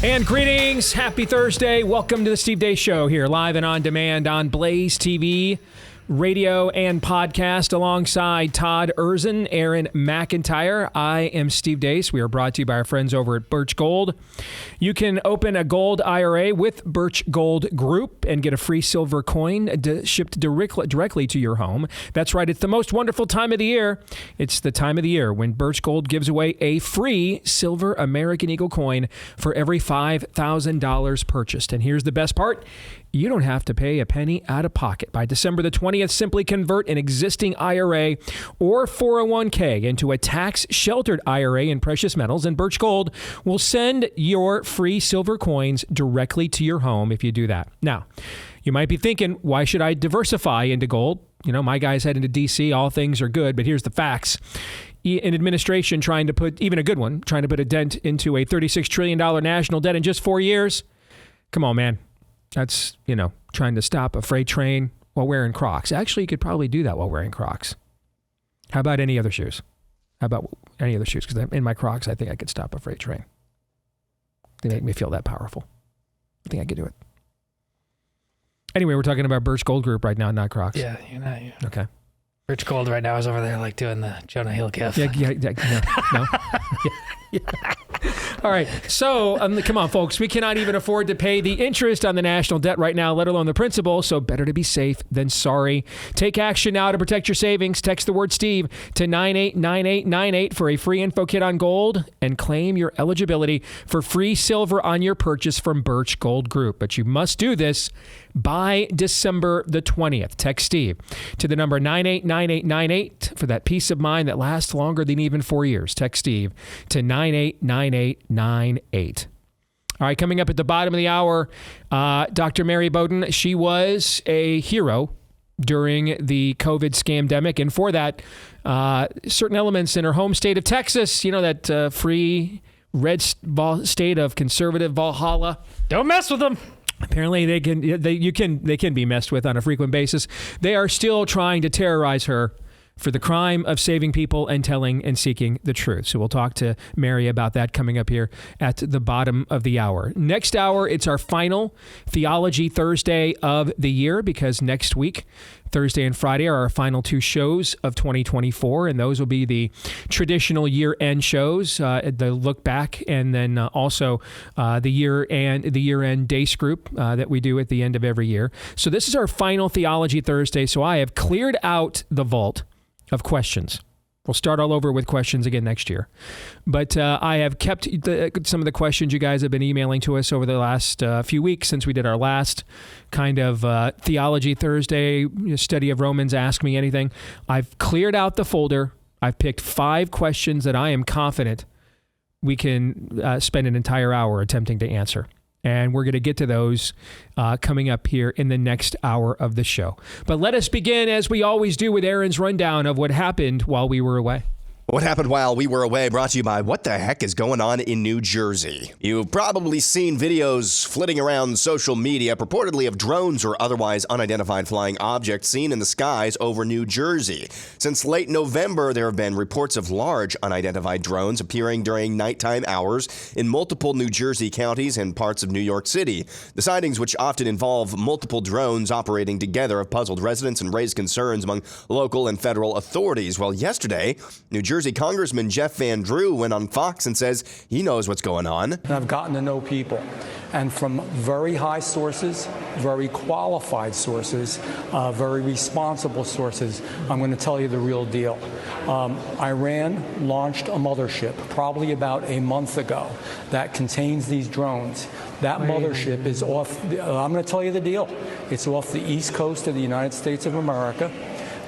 And greetings. Happy Thursday. Welcome to the Steve Deace Show here, live and on demand on Blaze TV, radio, and podcast alongside Todd Erzin, Aaron McIntyre. I am Steve Deace. We are brought to you by our friends over at Birch Gold. You can open a gold IRA with Birch Gold Group and get a free silver coin shipped directly to your home. That's right. It's the most wonderful time of the year. It's the time of the year when Birch Gold gives away a free silver American Eagle coin for every $5,000 purchased. And here's the best part. You don't have to pay a penny out of pocket. By December the 20th, simply convert an existing IRA or 401k into a tax-sheltered IRA in precious metals, and Birch Gold will send your free silver coins directly to your home if you do that. Now, you might be thinking, why should I diversify into gold? You know, my guy's heading to D.C., all things are good, but here's the facts. An administration trying to put, even a good one, trying to put a dent into a $36 trillion national debt in just 4 years? Come on, man. That's, trying to stop a freight train while wearing Crocs. Actually, you could probably do that while wearing Crocs. How about any other shoes? Because in my Crocs, I think I could stop a freight train. They make me feel that powerful. I think I could do it. Anyway, we're talking about Birch Gold Group right now, not Crocs. Yeah, you're not. Yeah. Okay. Birch Gold right now is over there like doing the Jonah Hill gif. No. Yeah. All right. So, come on, folks. We cannot even afford to pay the interest on the national debt right now, let alone the principal. So better to be safe than sorry. Take action now to protect your savings. Text the word Steve to 989898 for a free info kit on gold and claim your eligibility for free silver on your purchase from Birch Gold Group. But you must do this by December the 20th. Text Steve to the number 989898 for that peace of mind that lasts longer than even 4 years. Text Steve to 989898. All right, coming up at the bottom of the hour, Dr. Mary Bowden, she was a hero during the COVID scamdemic, and for that, certain elements in her home state of Texas, that free red state of conservative Valhalla. Don't mess with them. Apparently, they can be messed with on a frequent basis. They are still trying to terrorize her for the crime of saving people and telling and seeking the truth. So we'll talk to Mary about that coming up here at the bottom of the hour. Next hour, it's our final Theology Thursday of the year, because next week, Thursday and Friday, are our final two shows of 2024, and those will be the traditional year-end shows, the look back, and then also the year-end Deace group that we do at the end of every year. So this is our final Theology Thursday. So I have cleared out the vault of questions. We'll start all over with questions again next year. But I have kept some of the questions you guys have been emailing to us over the last few weeks since we did our last kind of Theology Thursday study of Romans, Ask Me Anything. I've cleared out the folder. I've picked 5 questions that I am confident we can spend an entire hour attempting to answer. And we're going to get to those coming up here in the next hour of the show. But let us begin, as we always do, with Aaron's rundown of what happened while we were away. What happened while we were away, brought to you by What the Heck is Going On in New Jersey. You've probably seen videos flitting around social media purportedly of drones or otherwise unidentified flying objects seen in the skies over New Jersey. Since late November, there have been reports of large unidentified drones appearing during nighttime hours in multiple New Jersey counties and parts of New York City. The sightings, which often involve multiple drones operating together, have puzzled residents and raised concerns among local and federal authorities. Well, yesterday, New Jersey Congressman Jeff Van Drew went on Fox and says he knows what's going on. I've gotten to know people, and from very high sources, very qualified sources, very responsible sources, I'm going to tell you the real deal. Iran launched a mothership probably about a month ago that contains these drones. That mothership is off, I'm going to tell you the deal. It's off the east coast of the United States of America.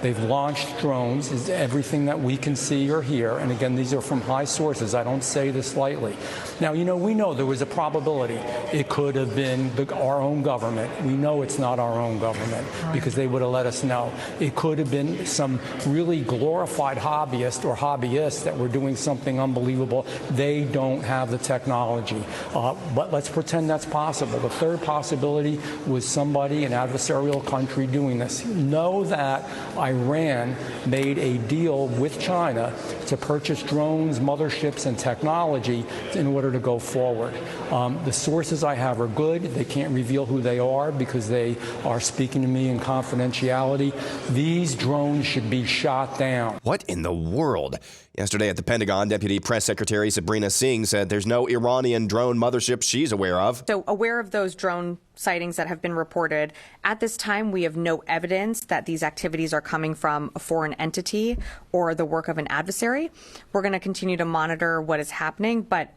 They've launched drones, is everything that we can see or hear. And again, these are from high sources. I don't say this lightly. Now, we know there was a probability it could have been our own government. We know it's not our own government because they would have let us know. It could have been some really glorified hobbyists that were doing something unbelievable. They don't have the technology. But let's pretend that's possible. The third possibility was somebody, an adversarial country, doing this. Know that Iran made a deal with China to purchase drones, motherships, and technology in order to go forward. The sources I have are good. They can't reveal who they are because they are speaking to me in confidentiality. These drones should be shot down. What in the world? Yesterday at the Pentagon, Deputy Press Secretary Sabrina Singh said there's no Iranian drone mothership she's aware of. So aware of those drone sightings that have been reported. At this time, we have no evidence that these activities are coming from a foreign entity or the work of an adversary. We're going to continue to monitor what is happening, but,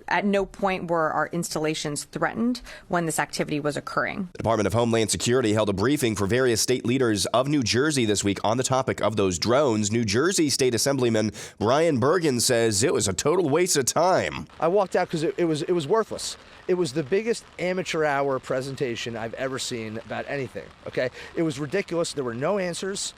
at no point were our installations threatened when this activity was occurring. The Department of Homeland Security held a briefing for various state leaders of New Jersey this week on the topic of those drones. New Jersey State Assemblyman Brian Bergen says it was a total waste of time. I walked out because it was worthless. It was the biggest amateur hour presentation I've ever seen about anything, okay? It was ridiculous. There were no answers.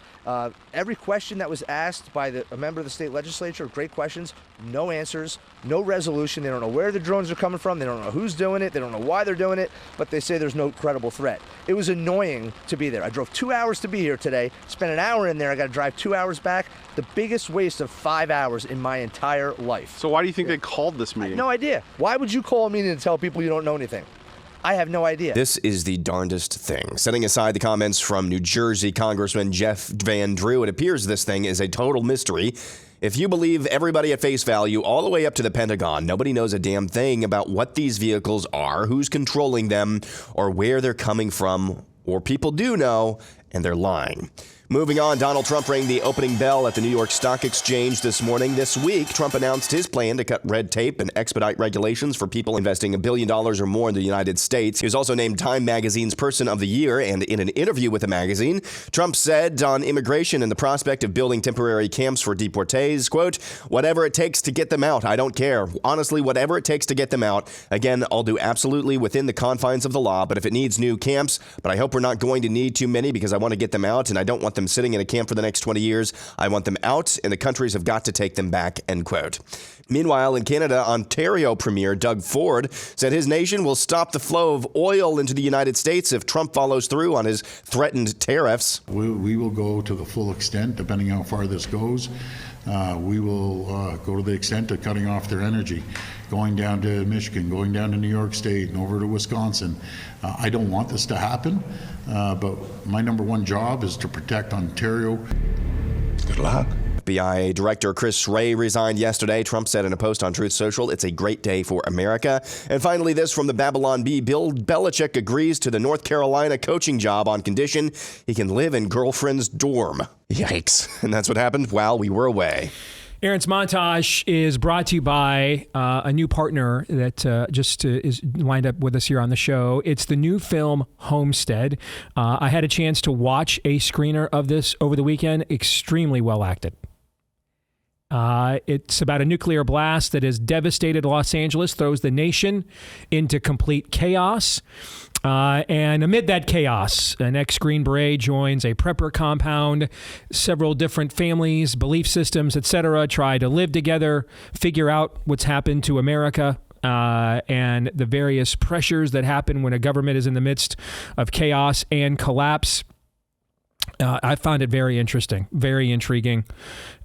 Every question that was asked by a member of the state legislature, great questions, no answers, no resolution. They don't know where the drones are coming from. They don't know who's doing it. They don't know why they're doing it, but they say there's no credible threat. It was annoying to be there. I drove 2 hours to be here today, spent an hour in there. I got to drive 2 hours back. The biggest waste of 5 hours in my entire life. So why do you think they called this meeting? No idea. Why would you call a meeting to tell people you don't know anything? I have no idea. This is the darndest thing. Setting aside the comments from New Jersey Congressman Jeff Van Drew, it appears this thing is a total mystery. If you believe everybody at face value, all the way up to the Pentagon, nobody knows a damn thing about what these vehicles are, who's controlling them, or where they're coming from, or people do know, and they're lying. Moving on, Donald Trump rang the opening bell at the New York Stock Exchange this morning. This week, Trump announced his plan to cut red tape and expedite regulations for people investing $1 billion or more in the United States. He was also named Time Magazine's Person of the Year, and in an interview with the magazine, Trump said on immigration and the prospect of building temporary camps for deportees, quote, "Whatever it takes to get them out, I don't care. Honestly, whatever it takes to get them out. Again, I'll do absolutely within the confines of the law, but if it needs new camps, but I hope we're not going to need too many because I want to get them out, and I don't want them sitting in a camp for the next 20 years. I want them out, and the countries have got to take them back," end quote. Meanwhile, in Canada, Ontario Premier Doug Ford said his nation will stop the flow of oil into the United States if Trump follows through on his threatened tariffs. We will go to the full extent, depending on how far this goes. We will go to the extent of cutting off their energy, going down to Michigan, going down to New York State, and over to Wisconsin. I don't want this to happen, but my number one job is to protect Ontario. Good luck. FBI Director Chris Wray resigned yesterday. Trump said in a post on Truth Social, "It's a great day for America." And finally, this from the Babylon Bee. Bill Belichick agrees to the North Carolina coaching job on condition he can live in girlfriend's dorm. Yikes. And that's what happened while we were away. Aaron's Montage is brought to you by a new partner that is lined up with us here on the show. It's the new film Homestead. I had a chance to watch a screener of this over the weekend. Extremely well acted. It's about a nuclear blast that has devastated Los Angeles, throws the nation into complete chaos. And amid that chaos, an ex-Green Beret joins a prepper compound. Several different families, belief systems, etc., try to live together, figure out what's happened to America, and the various pressures that happen when a government is in the midst of chaos and collapse. I found it very interesting, very intriguing.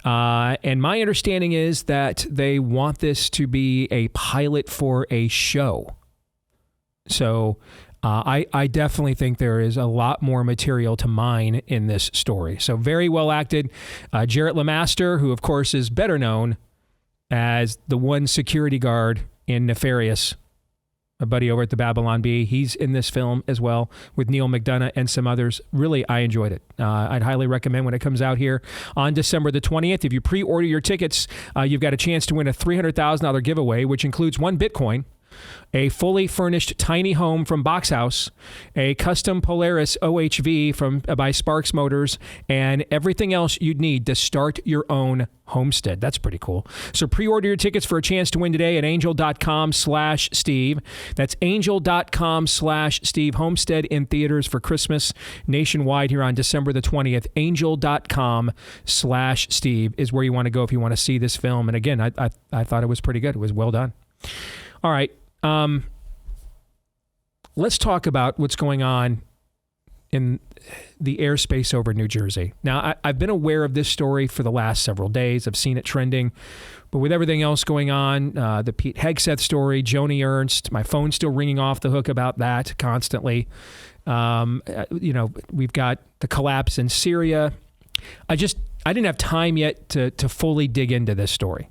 And my understanding is that they want this to be a pilot for a show. So I definitely think there is a lot more material to mine in this story. So very well acted. Jarrett LeMaster, who of course is better known as the one security guard in Nefarious, a buddy over at the Babylon Bee. He's in this film as well with Neil McDonough and some others. Really, I enjoyed it. I'd highly recommend when it comes out here on December the 20th. If you pre-order your tickets, you've got a chance to win a $300,000 giveaway, which includes 1 Bitcoin, a fully furnished tiny home from BoxHouse, a custom Polaris OHV by Sparks Motors, and everything else you'd need to start your own homestead. That's pretty cool. So pre-order your tickets for a chance to win today at angel.com/Steve. That's angel.com/Steve. Homestead in theaters for Christmas nationwide here on December the 20th. Angel.com/Steve is where you want to go if you want to see this film. And again, I thought it was pretty good. It was well done. All right. Let's talk about what's going on in the airspace over New Jersey. Now, I've been aware of this story for the last several days. I've seen it trending. But with everything else going on, the Pete Hegseth story, Joni Ernst, my phone's still ringing off the hook about that constantly. We've got the collapse in Syria. I didn't have time yet to fully dig into this story.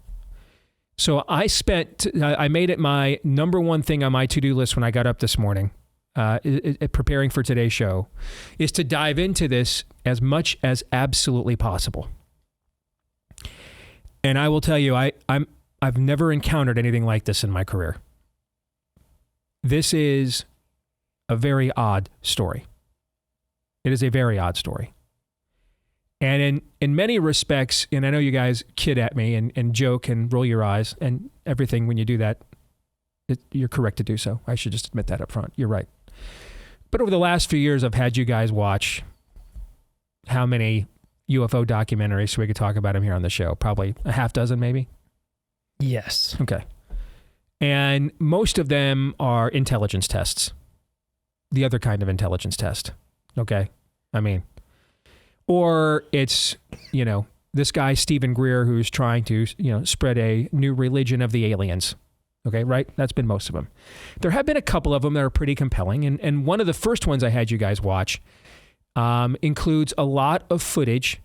So I made it my number one thing on my to-do list when I got up this morning, preparing for today's show, is to dive into this as much as absolutely possible. And I will tell you, I've never encountered anything like this in my career. This is a very odd story. It is a very odd story. And in many respects, and I know you guys kid at me and joke and roll your eyes and everything when you do that, you're correct to do so. I should just admit that up front. You're right. But over the last few years, I've had you guys watch how many UFO documentaries, so we could talk about them here on the show? Probably a half dozen, maybe? Yes. Okay. And most of them are intelligence tests. The other kind of intelligence test. Okay? I mean, or it's, this guy, Stephen Greer, who's trying to, spread a new religion of the aliens. Okay, right? That's been most of them. There have been a couple of them that are pretty compelling. And one of the first ones I had you guys watch includes a lot of footage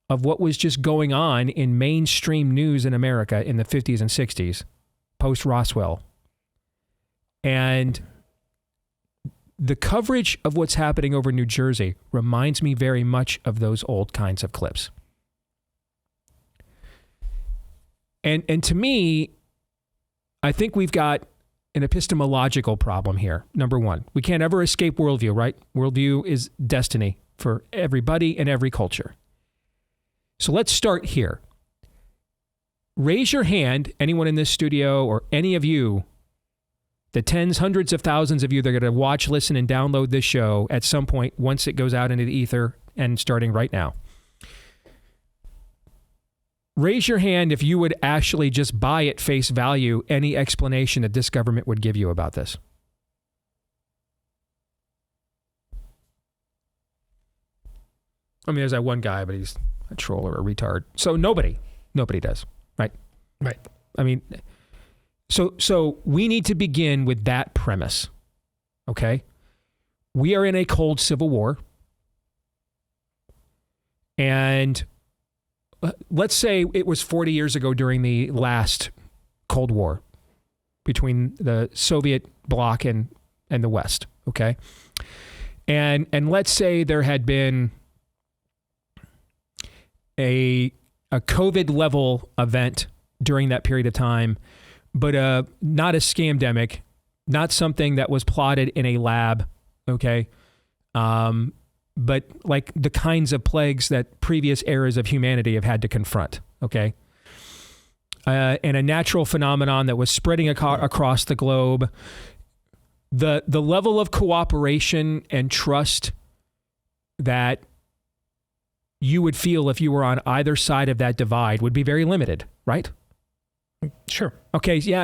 of what was just going on in mainstream news in America in the 50s and 60s, post-Roswell. And the coverage of what's happening over New Jersey reminds me very much of those old kinds of clips. And to me, I think we've got an epistemological problem here. Number one, we can't ever escape worldview, right? Worldview is destiny for everybody and every culture. So let's start here. Raise your hand, anyone in this studio or any of you, the tens, hundreds of thousands of you that are going to watch, listen, and download this show at some point once it goes out into the ether and starting right now. Raise your hand if you would actually just buy at face value any explanation that this government would give you about this. I mean, there's that one guy, but he's a troll or a retard. So nobody does, right? Right. I mean, so we need to begin with that premise, okay? We are in a cold civil war, and let's say it was 40 years ago during the last Cold War between the Soviet bloc and the West, okay? And let's say there had been a COVID level event during that period of time, but not a scamdemic, not something that was plotted in a lab, okay? But like the kinds of plagues that previous eras of humanity have had to confront, okay? And a natural phenomenon that was spreading across the globe. The level of cooperation and trust that you would feel if you were on either side of that divide would be very limited, right? Sure. Okay, yeah,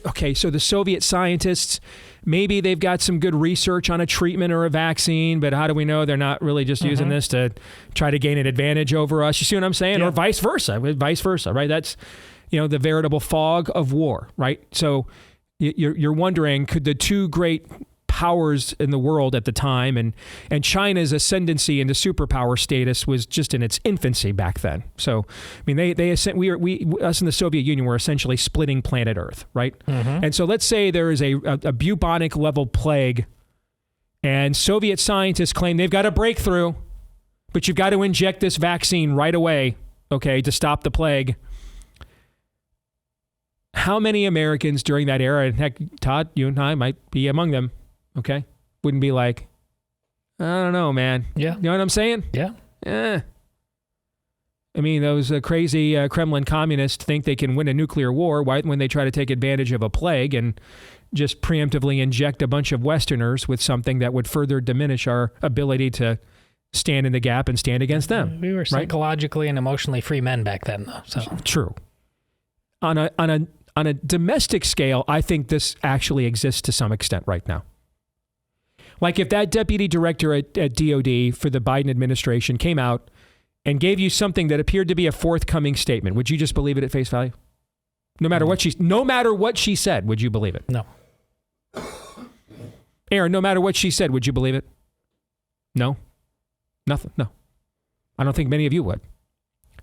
okay, so the Soviet scientists, maybe they've got some good research on a treatment or a vaccine, but how do we know they're not really just using this to try to gain an advantage over us? You see what I'm saying? Yeah. Or vice versa, right? That's, the veritable fog of war, right? So you're wondering, could the two great powers in the world at the time, and China's ascendancy into superpower status was just in its infancy back then. So, I mean, us in the Soviet Union were essentially splitting planet Earth, right? And so let's say there is a bubonic level plague, and Soviet scientists claim they've got a breakthrough, but you've got to inject this vaccine right away, okay, to stop the plague. How many Americans during that era, and heck, Todd, you and I might be among them, okay, wouldn't be like, I don't know, man. Yeah. You know what I'm saying? Yeah. I mean, those crazy Kremlin communists think they can win a nuclear war when they try to take advantage of a plague and just preemptively inject a bunch of Westerners with something that would further diminish our ability to stand in the gap and stand against them. We were psychologically and emotionally free men back then, though. So true. On a domestic scale, I think this actually exists to some extent right now. Like if that deputy director at DOD for the Biden administration came out and gave you something that appeared to be a forthcoming statement, would you just believe it at face value? No matter what she said, would you believe it? No. Aaron, no matter what she said, would you believe it? No. Nothing. No. I don't think many of you would.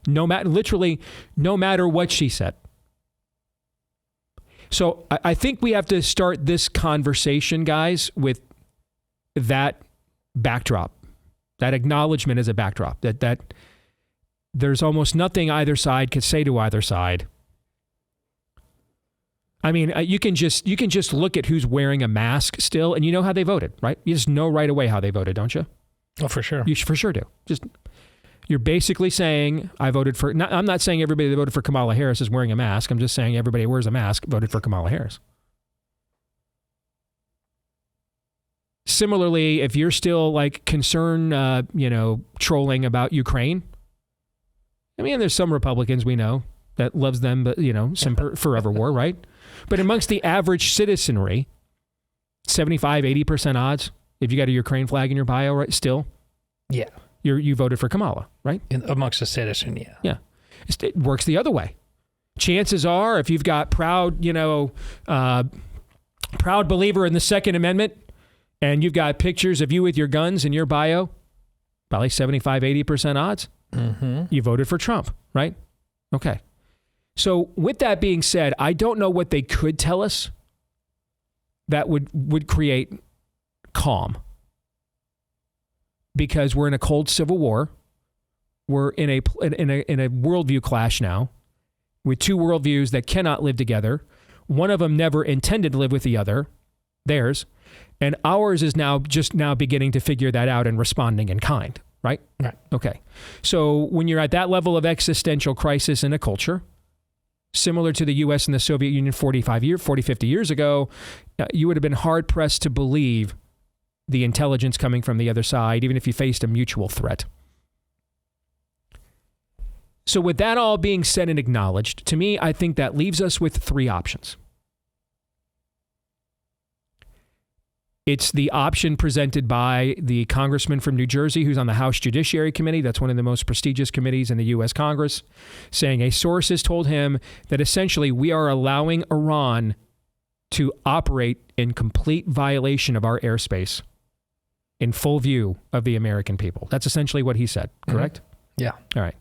Literally, no matter what she said. So I think we have to start this conversation, guys, with that backdrop, that acknowledgement as a backdrop, that there's almost nothing either side could say to either side. I mean, you can just look at who's wearing a mask still, and you know how they voted, right? You just know right away how they voted, don't you? Oh, for sure. You for sure do. You're basically saying, I voted for, I'm not saying everybody that voted for Kamala Harris is wearing a mask. I'm just saying everybody who wears a mask voted for Kamala Harris. Similarly, if you're still like concerned, trolling about Ukraine, I mean, there's some Republicans we know that loves them, but, some forever war, right? But amongst the average citizenry, 75, 80% odds, if you got a Ukraine flag in your bio, right, still? Yeah. You voted for Kamala, right? Amongst the citizen, yeah. Yeah. It works the other way. Chances are, if you've got proud believer in the Second Amendment, and you've got pictures of you with your guns in your bio, probably 75, 80% odds, you voted for Trump, right? Okay. So with that being said, I don't know what they could tell us that would create calm. Because we're in a cold civil war. We're in a worldview clash now with two worldviews that cannot live together. One of them never intended to live with the other, theirs, and ours is now beginning to figure that out and responding in kind, right? Right. Okay. So when you're at that level of existential crisis in a culture, similar to the U.S. and the Soviet Union 50 years ago, you would have been hard-pressed to believe the intelligence coming from the other side, even if you faced a mutual threat. So with that all being said and acknowledged, to me, I think that leaves us with three options. It's the option presented by the congressman from New Jersey who's on the House Judiciary Committee. That's one of the most prestigious committees in the U.S. Congress, saying a source has told him that essentially we are allowing Iran to operate in complete violation of our airspace in full view of the American people. That's essentially what he said, correct? Yeah. All right.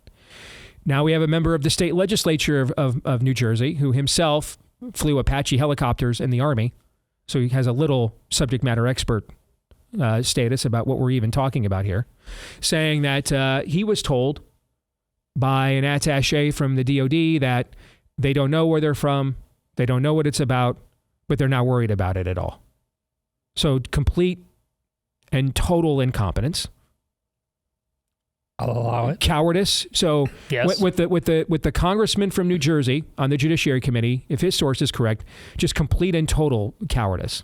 Now we have a member of the state legislature of New Jersey who himself flew Apache helicopters in the Army. So he has a little subject matter expert status about what we're even talking about here, saying that he was told by an attaché from the DOD that they don't know where they're from, they don't know what it's about, but they're not worried about it at all. So complete and total incompetence. I'll allow it. Cowardice. So yes. with the congressman from New Jersey on the Judiciary Committee, if his source is correct, just complete and total cowardice.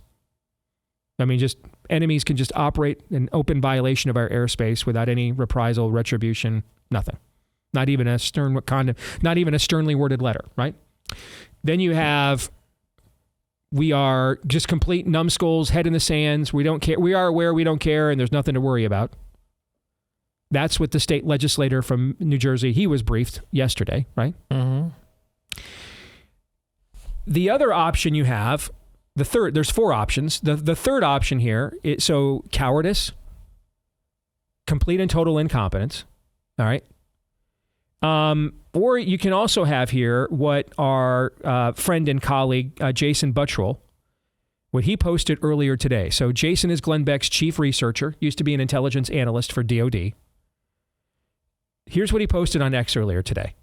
I mean, just enemies can just operate in open violation of our airspace without any reprisal, retribution, nothing. Not even a sternly worded letter, right? Then you have, we are just complete numbskulls, head in the sands. We don't care. We are aware we don't care, and there's nothing to worry about. That's what the state legislator from New Jersey, he was briefed yesterday, right? Mm-hmm. The other option you have, there's four options. The third option here, so cowardice, complete and total incompetence, all right? Or you can also have here what our friend and colleague, Jason Buttrell, what he posted earlier today. So Jason is Glenn Beck's chief researcher, used to be an intelligence analyst for DOD. Here's what he posted on X earlier today.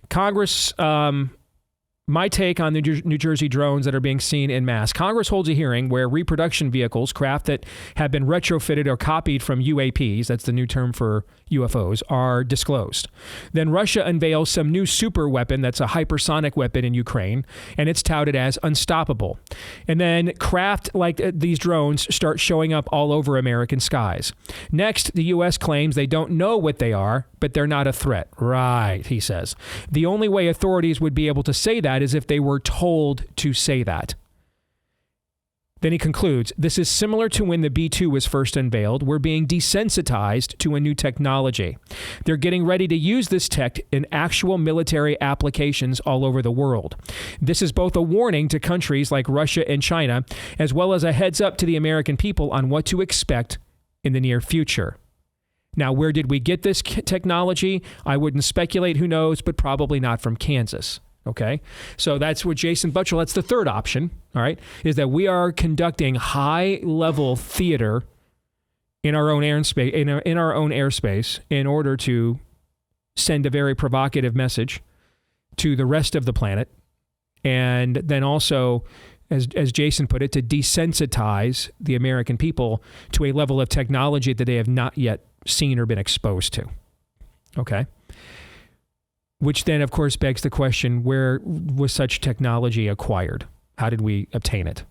Congress, my take on the New Jersey drones that are being seen en masse. Congress holds a hearing where reproduction vehicles, craft that have been retrofitted or copied from UAPs, that's the new term for UFOs, are disclosed. Then Russia unveils some new super weapon that's a hypersonic weapon in Ukraine, and it's touted as unstoppable. And then craft like these drones start showing up all over American skies. Next, the U.S. claims they don't know what they are, but they're not a threat. Right, he says. The only way authorities would be able to say that is if they were told to say that. Then he concludes, this is similar to when the B-2 was first unveiled. We're being desensitized to a new technology. They're getting ready to use this tech in actual military applications all over the world. This is both a warning to countries like Russia and China, as well as a heads up to the American people on what to expect in the near future. Now, where did we get this technology? I wouldn't speculate, who knows, but probably not from Kansas. Okay, so that's what Jason Buttrill, that's the third option, all right, is that we are conducting high-level theater in our own airspace, in our own airspace, in order to send a very provocative message to the rest of the planet, and then also, as Jason put it, to desensitize the American people to a level of technology that they have not yet seen or been exposed to. Okay. Which then, of course, begs the question, where was such technology acquired? How did we obtain it?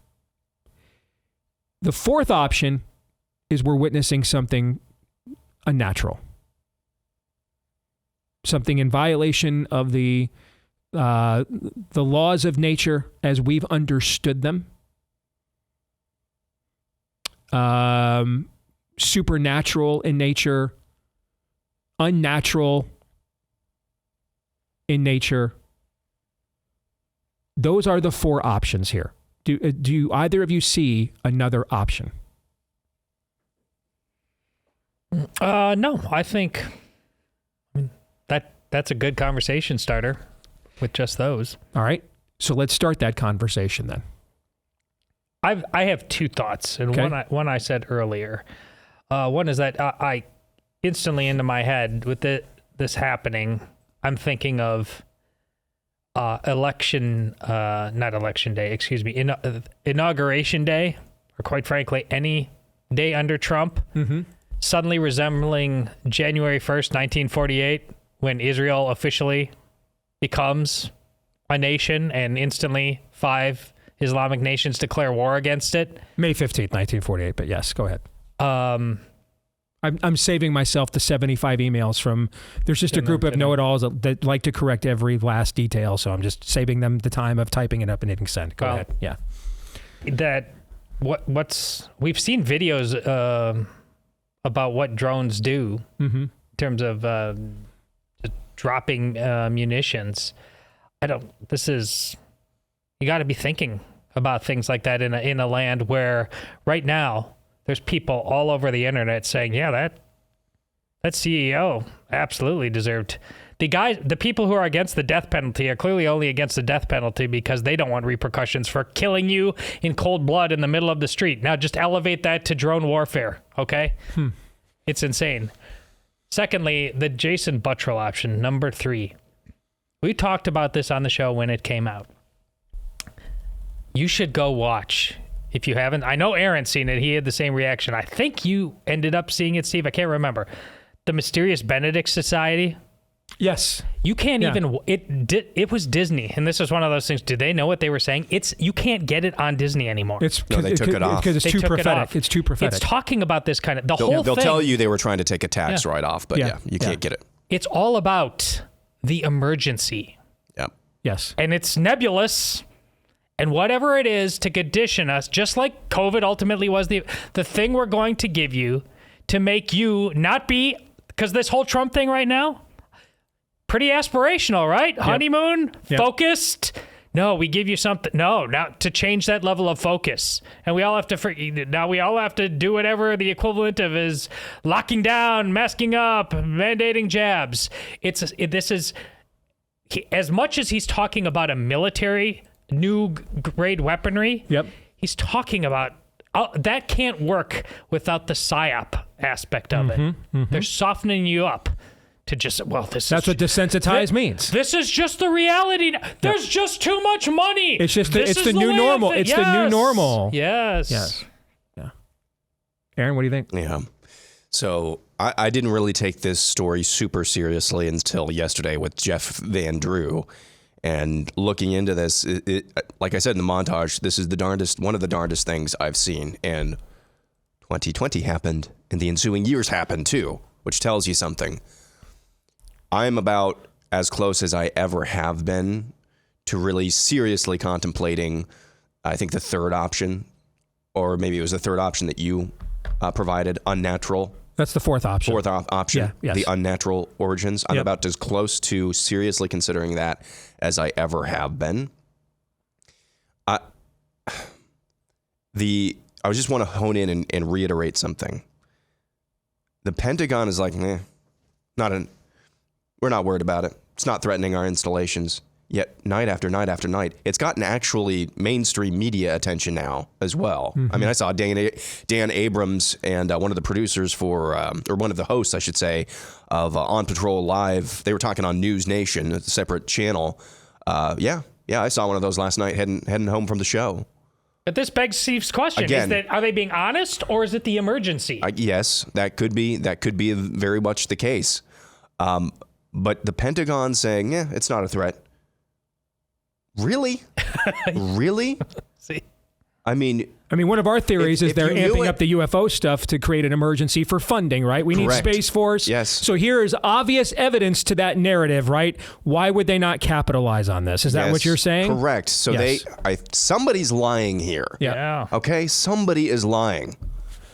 The fourth option is we're witnessing something unnatural. Something in violation of the laws of nature as we've understood them. Supernatural in nature, unnatural in nature. Those are the four options here. Do either of you see another option? No, I think that's a good conversation starter with just those. All right. So let's start that conversation then. I have two thoughts, and okay. one I said earlier. One is that I instantly into my head with this happening, I'm thinking of not election day, inauguration day, or quite frankly, any day under Trump, suddenly resembling January 1st, 1948, when Israel officially becomes a nation and instantly 5 Islamic nations declare war against it. May 15th, 1948, but yes, go ahead. I'm saving myself the 75 emails from, there's just a group of know-it-alls that like to correct every last detail, so I'm just saving them the time of typing it up and hitting send. Go ahead. Yeah. We've seen videos about what drones do in terms of dropping munitions. You got to be thinking about things like that in a land where right now there's people all over the internet saying, yeah, that CEO absolutely deserved. The people who are against the death penalty are clearly only against the death penalty because they don't want repercussions for killing you in cold blood in the middle of the street. Now just elevate that to drone warfare, okay? It's insane. Secondly, the Jason Buttrill option, number 3. We talked about this on the show when it came out. You should go watch. If you haven't, I know Aaron's seen it. He had the same reaction. I think you ended up seeing it, Steve. I can't remember. The Mysterious Benedict Society. Yes. You can't even. It was Disney, and this is one of those things. Do they know what they were saying? You can't get it on Disney anymore. They took it off because it's too prophetic. It's too prophetic. It's talking about this kind of whole thing. They'll tell you they were trying to take a tax write-off, but you can't get it. It's all about the emergency. Yep. Yes. And it's nebulous. And whatever it is to condition us, just like COVID ultimately was the thing we're going to give you to make you not be, because this whole Trump thing right now, pretty aspirational, right? Yep. Honeymoon, focused. No, we give you something. No, now to change that level of focus. And we all have to do whatever the equivalent of is locking down, masking up, mandating jabs. This is, as much as he's talking about a military new grade weaponry. Yep. He's talking about that can't work without the psyop aspect of it. They're softening you up to just that's what desensitize means. This is just the reality. There's just too much money. It's just it's the new normal. It's the new normal. Yes. Yeah. Aaron, what do you think? Yeah. So I didn't really take this story super seriously until yesterday with Jeff Van Drew. And looking into this, like I said in the montage, this is one of the darndest things I've seen. And 2020 happened, and the ensuing years happened too, which tells you something. I'm about as close as I ever have been to really seriously contemplating, I think, the third option or maybe it was the third option that you provided, unnatural. That's the fourth option. Option, Yeah, yes. the unnatural origins. I'm about as close to seriously considering that as I ever have been. I just want to hone in and reiterate something. The Pentagon is like, we're not worried about it. It's not threatening our installations. Yet night after night after night, it's gotten actually mainstream media attention now as well. I mean, I saw Dan Abrams and one of the producers or one of the hosts, I should say, of On Patrol Live. They were talking on News Nation, a separate channel. Yeah, I saw one of those last night heading home from the show. But this begs Steve's question: Again, are they being honest, or is it the emergency? Yes, that could be very much the case. But the Pentagon saying, it's not a threat. Really? Really? See? I mean, one of our theories is they're amping up the UFO stuff to create an emergency for funding, right? We need Space Force. Yes. So here is obvious evidence to that narrative, right? Why would they not capitalize on this? Is that what you're saying? Correct. So somebody's lying here. Yeah. Okay, somebody is lying.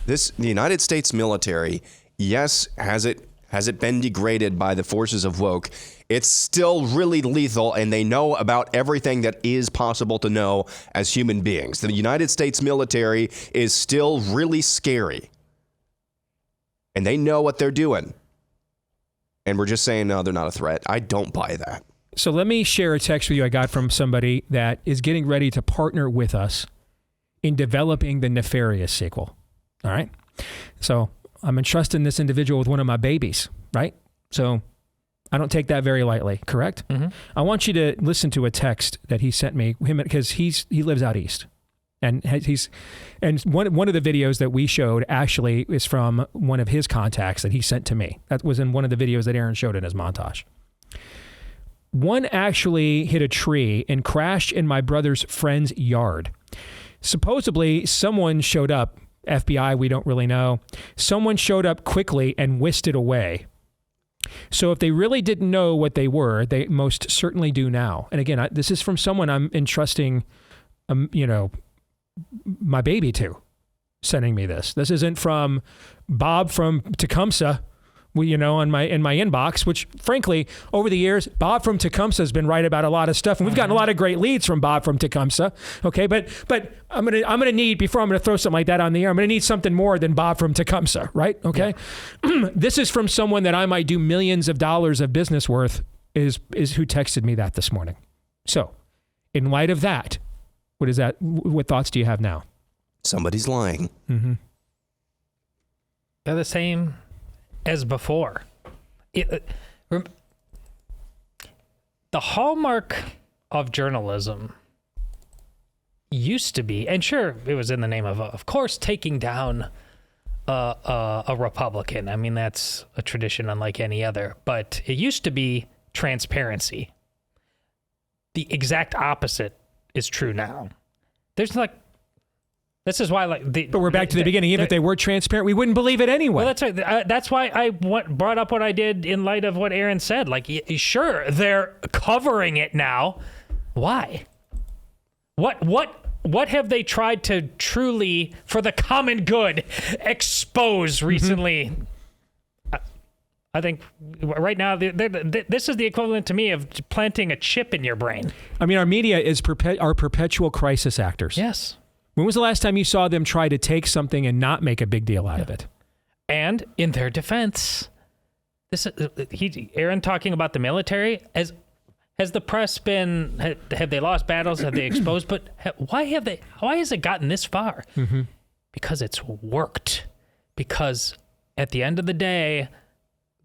The United States military, yes, has it been degraded by the forces of woke? It's still really lethal, and they know about everything that is possible to know as human beings. The United States military is still really scary, and they know what they're doing. And we're just saying, no, they're not a threat. I don't buy that. So let me share a text with you I got from somebody that is getting ready to partner with us in developing the Nefarious sequel. All right? So I'm entrusting this individual with one of my babies, right? So I don't take that very lightly, correct? Mm-hmm. I want you to listen to a text that he sent me, because he lives out east. And one of the videos that we showed actually is from one of his contacts that he sent to me. That was in one of the videos that Aaron showed in his montage. One actually hit a tree and crashed in my brother's friend's yard. Supposedly, someone showed up, FBI, we don't really know. Someone showed up quickly and whisked it away. So if they really didn't know what they were, they most certainly do now. And again, this is from someone I'm entrusting, my baby to, sending me this. This isn't from Bob from Tecumseh, in my inbox, which frankly, over the years, Bob from Tecumseh has been right about a lot of stuff. And we've gotten a lot of great leads from Bob from Tecumseh. Okay. But I'm going to need, before I'm going to throw something like that on the air, I'm going to need something more than Bob from Tecumseh. Right. Okay. Yeah. This is from someone that I might do millions of dollars of business worth is who texted me that this morning. So in light of that, what thoughts do you have now? Somebody's lying. Mm-hmm. They're the same as before. The hallmark of journalism used to be, and sure, it was in the name of course, taking down a Republican. I mean, that's a tradition unlike any other, but it used to be transparency. The exact opposite is true now. This is why, but we're back to the beginning. Even if they were transparent, we wouldn't believe it anyway. Well, that's right. That's why I brought up what I did in light of what Aaron said. Sure, they're covering it now. Why? What have they tried to truly, for the common good, expose recently? Mm-hmm. I think right now, this is the equivalent to me of planting a chip in your brain. I mean, our media is our perpetual crisis actors. Yes. When was the last time you saw them try to take something and not make a big deal out of it? And in their defense, Aaron talking about the military, has the press been, have they lost battles? Have they exposed? But why has it gotten this far? Mm-hmm. Because it's worked. Because at the end of the day,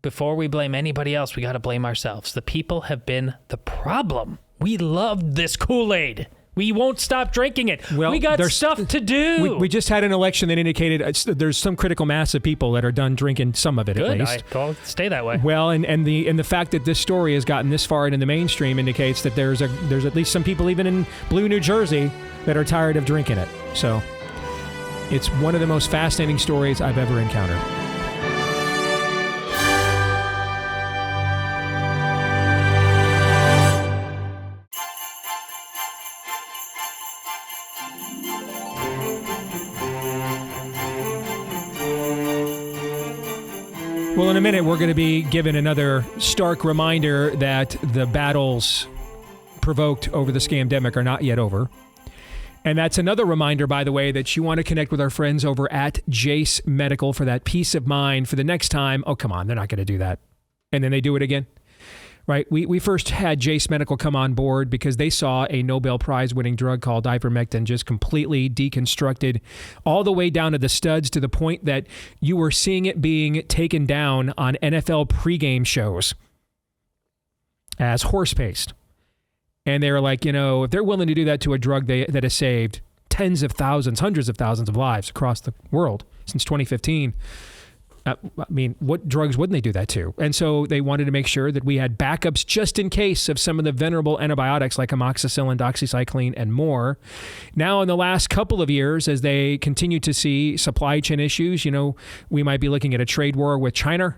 before we blame anybody else, we got to blame ourselves. The people have been the problem. We loved this Kool-Aid. We won't stop drinking it. Well, we got stuff to do. We just had an election that indicated there's some critical mass of people that are done drinking some of it. Good. At least. I'll stay that way. Well, and the fact that this story has gotten this far into the mainstream indicates that there's at least some people even in Blue, New Jersey that are tired of drinking it. So it's one of the most fascinating stories I've ever encountered. Well, in a minute, we're going to be given another stark reminder that the battles provoked over the scamdemic are not yet over. And that's another reminder, by the way, that you want to connect with our friends over at Jace Medical for that peace of mind for the next time. Oh, come on, they're not going to do that. And then they do it again. Right. We first had Jace Medical come on board because they saw a Nobel Prize winning drug called ivermectin just completely deconstructed all the way down to the studs, to the point that you were seeing it being taken down on NFL pregame shows as horse paste. And they were like, if they're willing to do that to a drug that has saved tens of thousands, hundreds of thousands of lives across the world since 2015, what drugs wouldn't they do that to? And so they wanted to make sure that we had backups just in case of some of the venerable antibiotics like amoxicillin, doxycycline, and more. Now, in the last couple of years, as they continue to see supply chain issues, we might be looking at a trade war with China.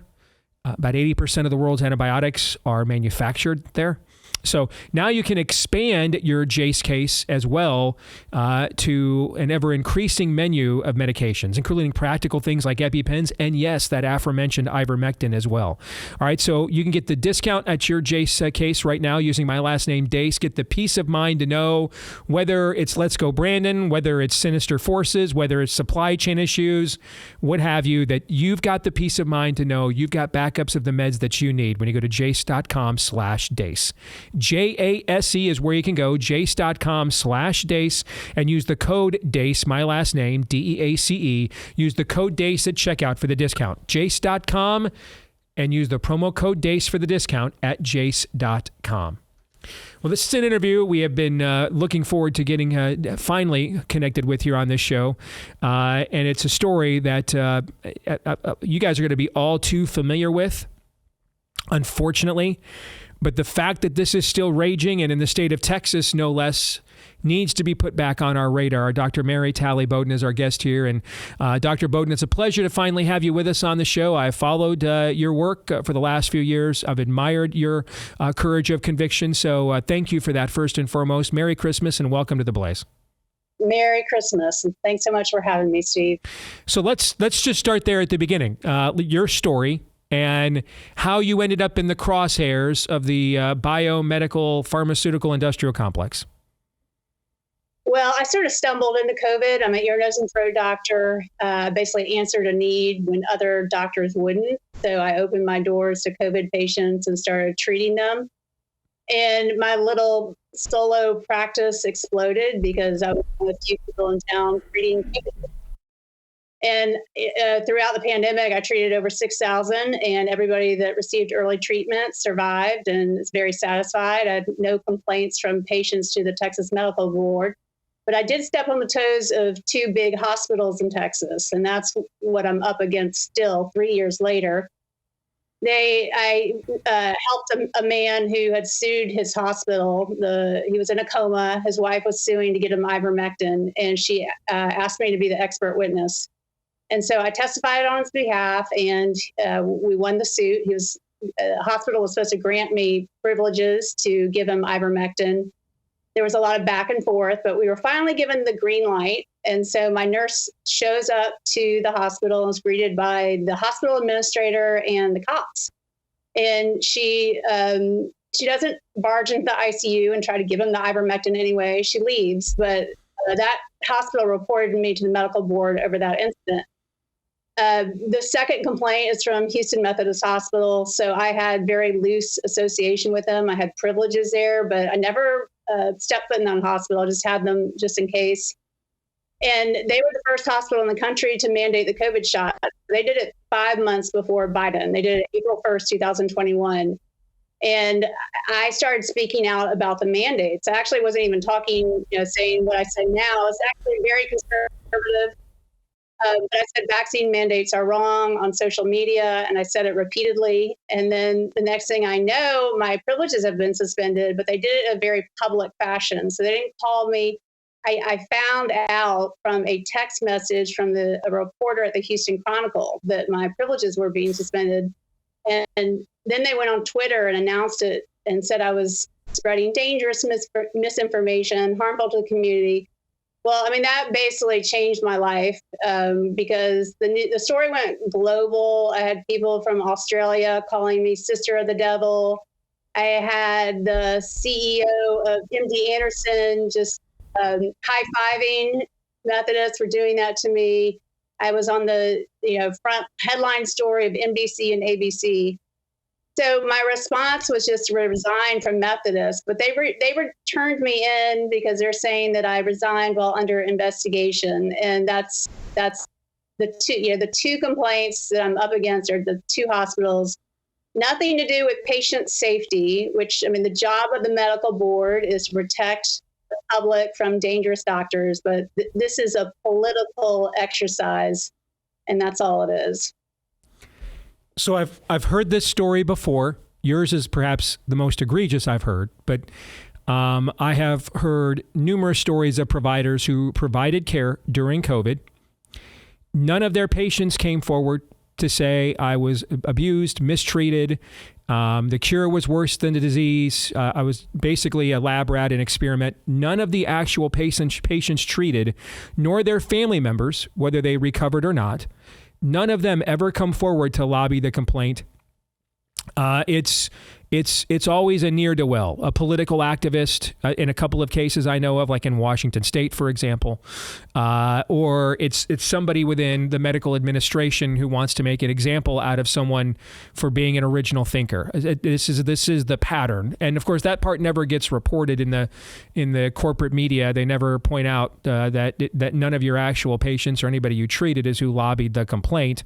About 80% of the world's antibiotics are manufactured there. So now you can expand your Jace case as well to an ever-increasing menu of medications, including practical things like EpiPens and, yes, that aforementioned ivermectin as well. All right, so you can get the discount at your Jace case right now using my last name, Deace. Get the peace of mind to know whether it's Let's Go Brandon, whether it's Sinister Forces, whether it's supply chain issues, what have you, that you've got the peace of mind to know you've got backups of the meds that you need when you go to jace.com/Deace. JASE is where you can go, jace.com/Deace, and use the code Deace, my last name, DEACE. Use the code Deace at checkout for the discount. Jace.com, and use the promo code Deace for the discount at jace.com. Well, this is an interview we have been looking forward to getting finally connected with here on this show. And it's a story that you guys are going to be all too familiar with, unfortunately. But the fact that this is still raging, and in the state of Texas, no less, needs to be put back on our radar. Dr. Mary Talley Bowden is our guest here. And Dr. Bowden, it's a pleasure to finally have you with us on the show. I've followed your work for the last few years. I've admired your courage of conviction. So thank you for that, first and foremost. Merry Christmas and welcome to The Blaze. Merry Christmas. And thanks so much for having me, Steve. So let's just start there at the beginning. Your story and how you ended up in the crosshairs of the biomedical pharmaceutical industrial complex. Well, I sort of stumbled into COVID. I'm an ear, nose, and throat doctor. Basically answered a need when other doctors wouldn't. So I opened my doors to COVID patients and started treating them. And my little solo practice exploded because I was one of the few people in town treating people. And throughout the pandemic, I treated over 6,000, and everybody that received early treatment survived and is very satisfied. I had no complaints from patients to the Texas Medical Board. But I did step on the toes of two big hospitals in Texas, and that's what I'm up against still 3 years later. I helped a man who had sued his hospital. He was in a coma. His wife was suing to get him ivermectin, and she asked me to be the expert witness. And so I testified on his behalf, and we won the suit. The hospital was supposed to grant me privileges to give him ivermectin. There was a lot of back and forth, but we were finally given the green light. And so my nurse shows up to the hospital and is greeted by the hospital administrator and the cops. And she doesn't barge into the ICU and try to give him the ivermectin anyway. She leaves, but that hospital reported me to the medical board over that incident. The second complaint is from Houston Methodist Hospital. So I had very loose association with them. I had privileges there, but I never stepped foot in that hospital. I just had them just in case. And they were the first hospital in the country to mandate the COVID shot. They did it 5 months before Biden. They did it April 1st, 2021. And I started speaking out about the mandates. I actually wasn't even talking, saying what I say now. It's actually very conservative. But I said vaccine mandates are wrong on social media, and I said it repeatedly. And then the next thing I know, my privileges have been suspended, but they did it in a very public fashion. So they didn't call me. I found out from a text message from a reporter at the Houston Chronicle that my privileges were being suspended. And then they went on Twitter and announced it and said I was spreading dangerous misinformation, harmful to the community. Well, I mean, that basically changed my life because the story went global. I had people from Australia calling me sister of the devil. I had the CEO of MD Anderson just high-fiving Methodists for doing that to me. I was on the front headline story of NBC and ABC. So my response was just to resign from Methodist, but they returned me in because they're saying that I resigned while under investigation, and that's the two complaints that I'm up against are the two hospitals. Nothing to do with patient safety, which, I mean, the job of the medical board is to protect the public from dangerous doctors, but this is a political exercise, and that's all it is. So I've heard this story before. Yours is perhaps the most egregious I've heard, but I have heard numerous stories of providers who provided care during COVID. None of their patients came forward to say I was abused, mistreated. The cure was worse than the disease. I was basically a lab rat, an experiment. None of the actual patients treated, nor their family members, whether they recovered or not, none of them ever come forward to lobby the complaint. It's always a near to well, a political activist in a couple of cases I know of, like in Washington State, for example, or it's somebody within the medical administration who wants to make an example out of someone for being an original thinker. This is the pattern, and of course that part never gets reported in the corporate media. They never point out that none of your actual patients or anybody you treated is who lobbied the complaint,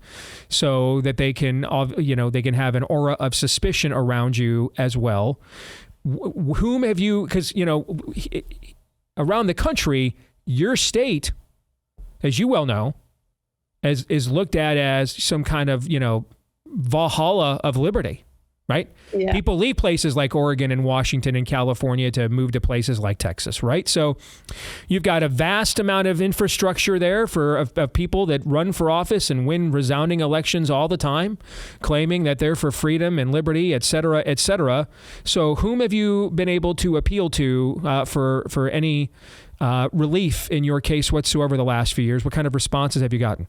so that they can have an aura of suspicion around you as well. Whom have you, because, around the country, your state, as you well know, is looked at as some kind of, Valhalla of liberty, right? Yeah. People leave places like Oregon and Washington and California to move to places like Texas, right? So you've got a vast amount of infrastructure there of people that run for office and win resounding elections all the time, claiming that they're for freedom and liberty, et cetera, et cetera. So whom have you been able to appeal to for any relief in your case whatsoever the last few years? What kind of responses have you gotten?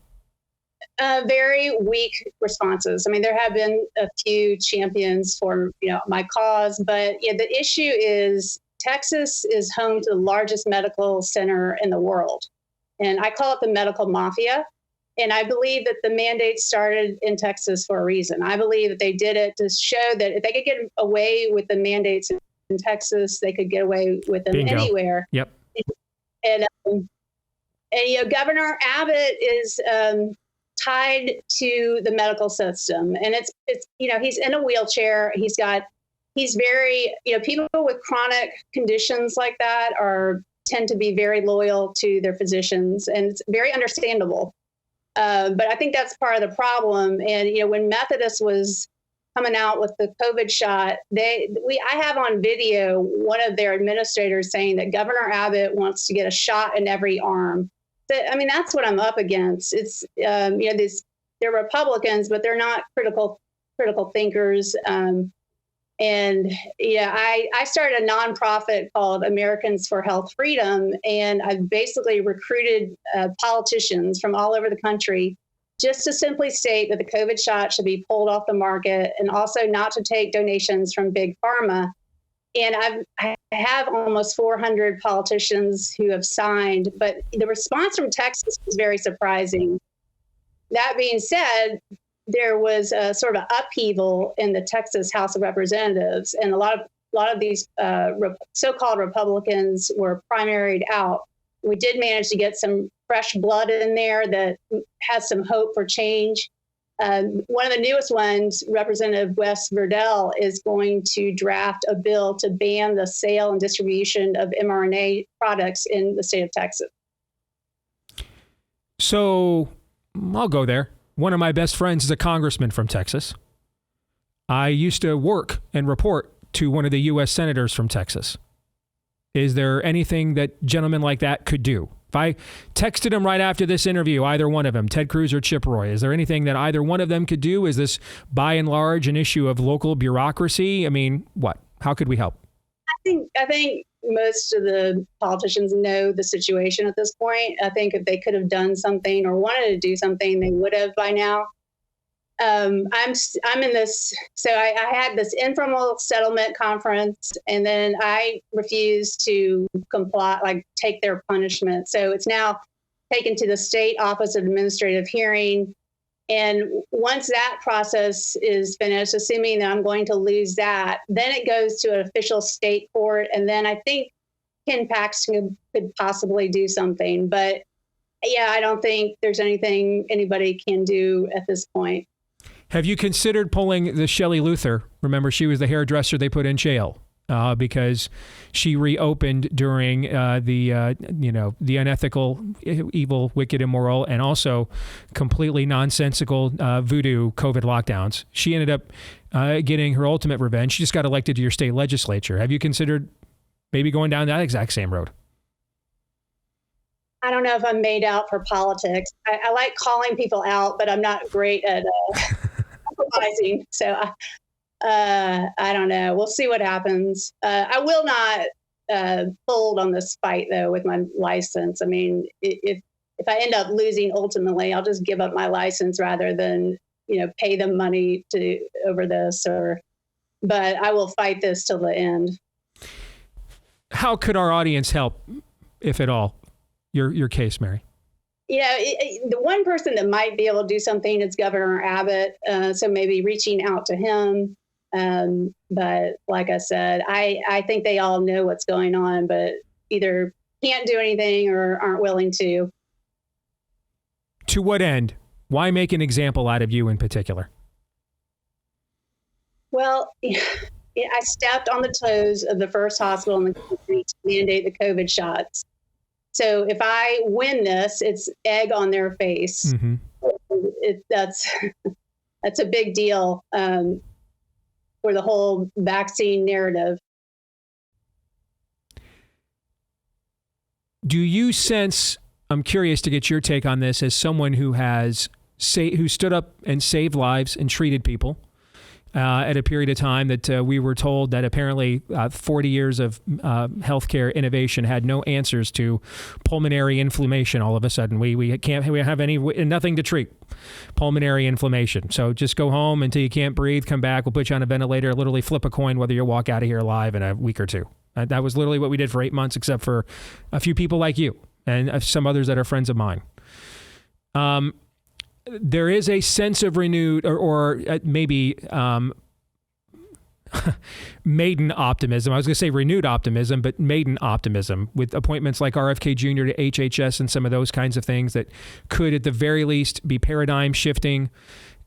Very weak responses. I mean, there have been a few champions for, my cause, but the issue is Texas is home to the largest medical center in the world. And I call it the medical mafia. And I believe that the mandate started in Texas for a reason. I believe that they did it to show that if they could get away with the mandates in Texas, they could get away with them anywhere. Yep. And Governor Abbott is tied to the medical system, and it's he's in a wheelchair. He's very people with chronic conditions like that tend to be very loyal to their physicians, and it's very understandable. But I think that's part of the problem. And when Methodist was coming out with the COVID shot, I have on video one of their administrators saying that Governor Abbott wants to get a shot in every arm. I mean, that's what I'm up against. It's, they're Republicans, but they're not critical thinkers. I started a nonprofit called Americans for Health Freedom, and I've basically recruited politicians from all over the country just to simply state that the COVID shot should be pulled off the market, and also not to take donations from big pharma. And I have almost 400 politicians who have signed, but the response from Texas was very surprising. That being said, there was a sort of upheaval in the Texas House of Representatives, and a lot of these so-called Republicans were primaried out. We did manage to get some fresh blood in there that has some hope for change. One of the newest ones, Representative Wes Verdell, is going to draft a bill to ban the sale and distribution of mRNA products in the state of Texas. So I'll go there. One of my best friends is a congressman from Texas. I used to work and report to one of the U.S. senators from Texas. Is there anything that gentlemen like that could do? If I texted him right after this interview, either one of them, Ted Cruz or Chip Roy, is there anything that either one of them could do? Is this, by and large, an issue of local bureaucracy? I mean, what? How could we help? I think most of the politicians know the situation at this point. I think if they could have done something or wanted to do something, they would have by now. I'm in this, so I had this informal settlement conference, and then I refused to comply, like take their punishment. So it's now taken to the State Office of Administrative Hearing. And once that process is finished, assuming that I'm going to lose that, then it goes to an official state court. And then I think Ken Paxton could possibly do something. But yeah, I don't think there's anything anybody can do at this point. Have you considered pulling the Shelley Luther? Remember, she was the hairdresser they put in jail because she reopened during the unethical, evil, wicked, immoral, and also completely nonsensical voodoo COVID lockdowns. She ended up getting her ultimate revenge. She just got elected to your state legislature. Have you considered maybe going down that exact same road? I don't know if I'm made out for politics. I like calling people out, but I'm not great at improvising. So I don't know. We'll see what happens. I will not fold on this fight, though, with my license. I mean, if I end up losing ultimately, I'll just give up my license rather than, pay them money over this. But I will fight this till the end. How could our audience help, if at all? Your case, Mary? The one person that might be able to do something is Governor Abbott. So maybe reaching out to him. But like I said, I think they all know what's going on, but either can't do anything or aren't willing to. To what end? Why make an example out of you in particular? Well, I stepped on the toes of the first hospital in the country to mandate the COVID shots. So if I win this, it's egg on their face. Mm-hmm. That's a big deal for the whole vaccine narrative. Do you sense, I'm curious to get your take on this, as someone who who stood up and saved lives and treated people at a period of time that we were told that apparently 40 years of healthcare innovation had no answers to pulmonary inflammation. All of a sudden, we have nothing to treat pulmonary inflammation. So just go home until you can't breathe, come back, we'll put you on a ventilator, literally flip a coin whether you walk out of here alive in a week or two. That was literally what we did for 8 months, except for a few people like you and some others that are friends of mine. There is a sense of renewed or maybe maiden optimism. I was going to say renewed optimism, but maiden optimism with appointments like RFK Jr. to HHS and some of those kinds of things that could, at the very least, be paradigm shifting.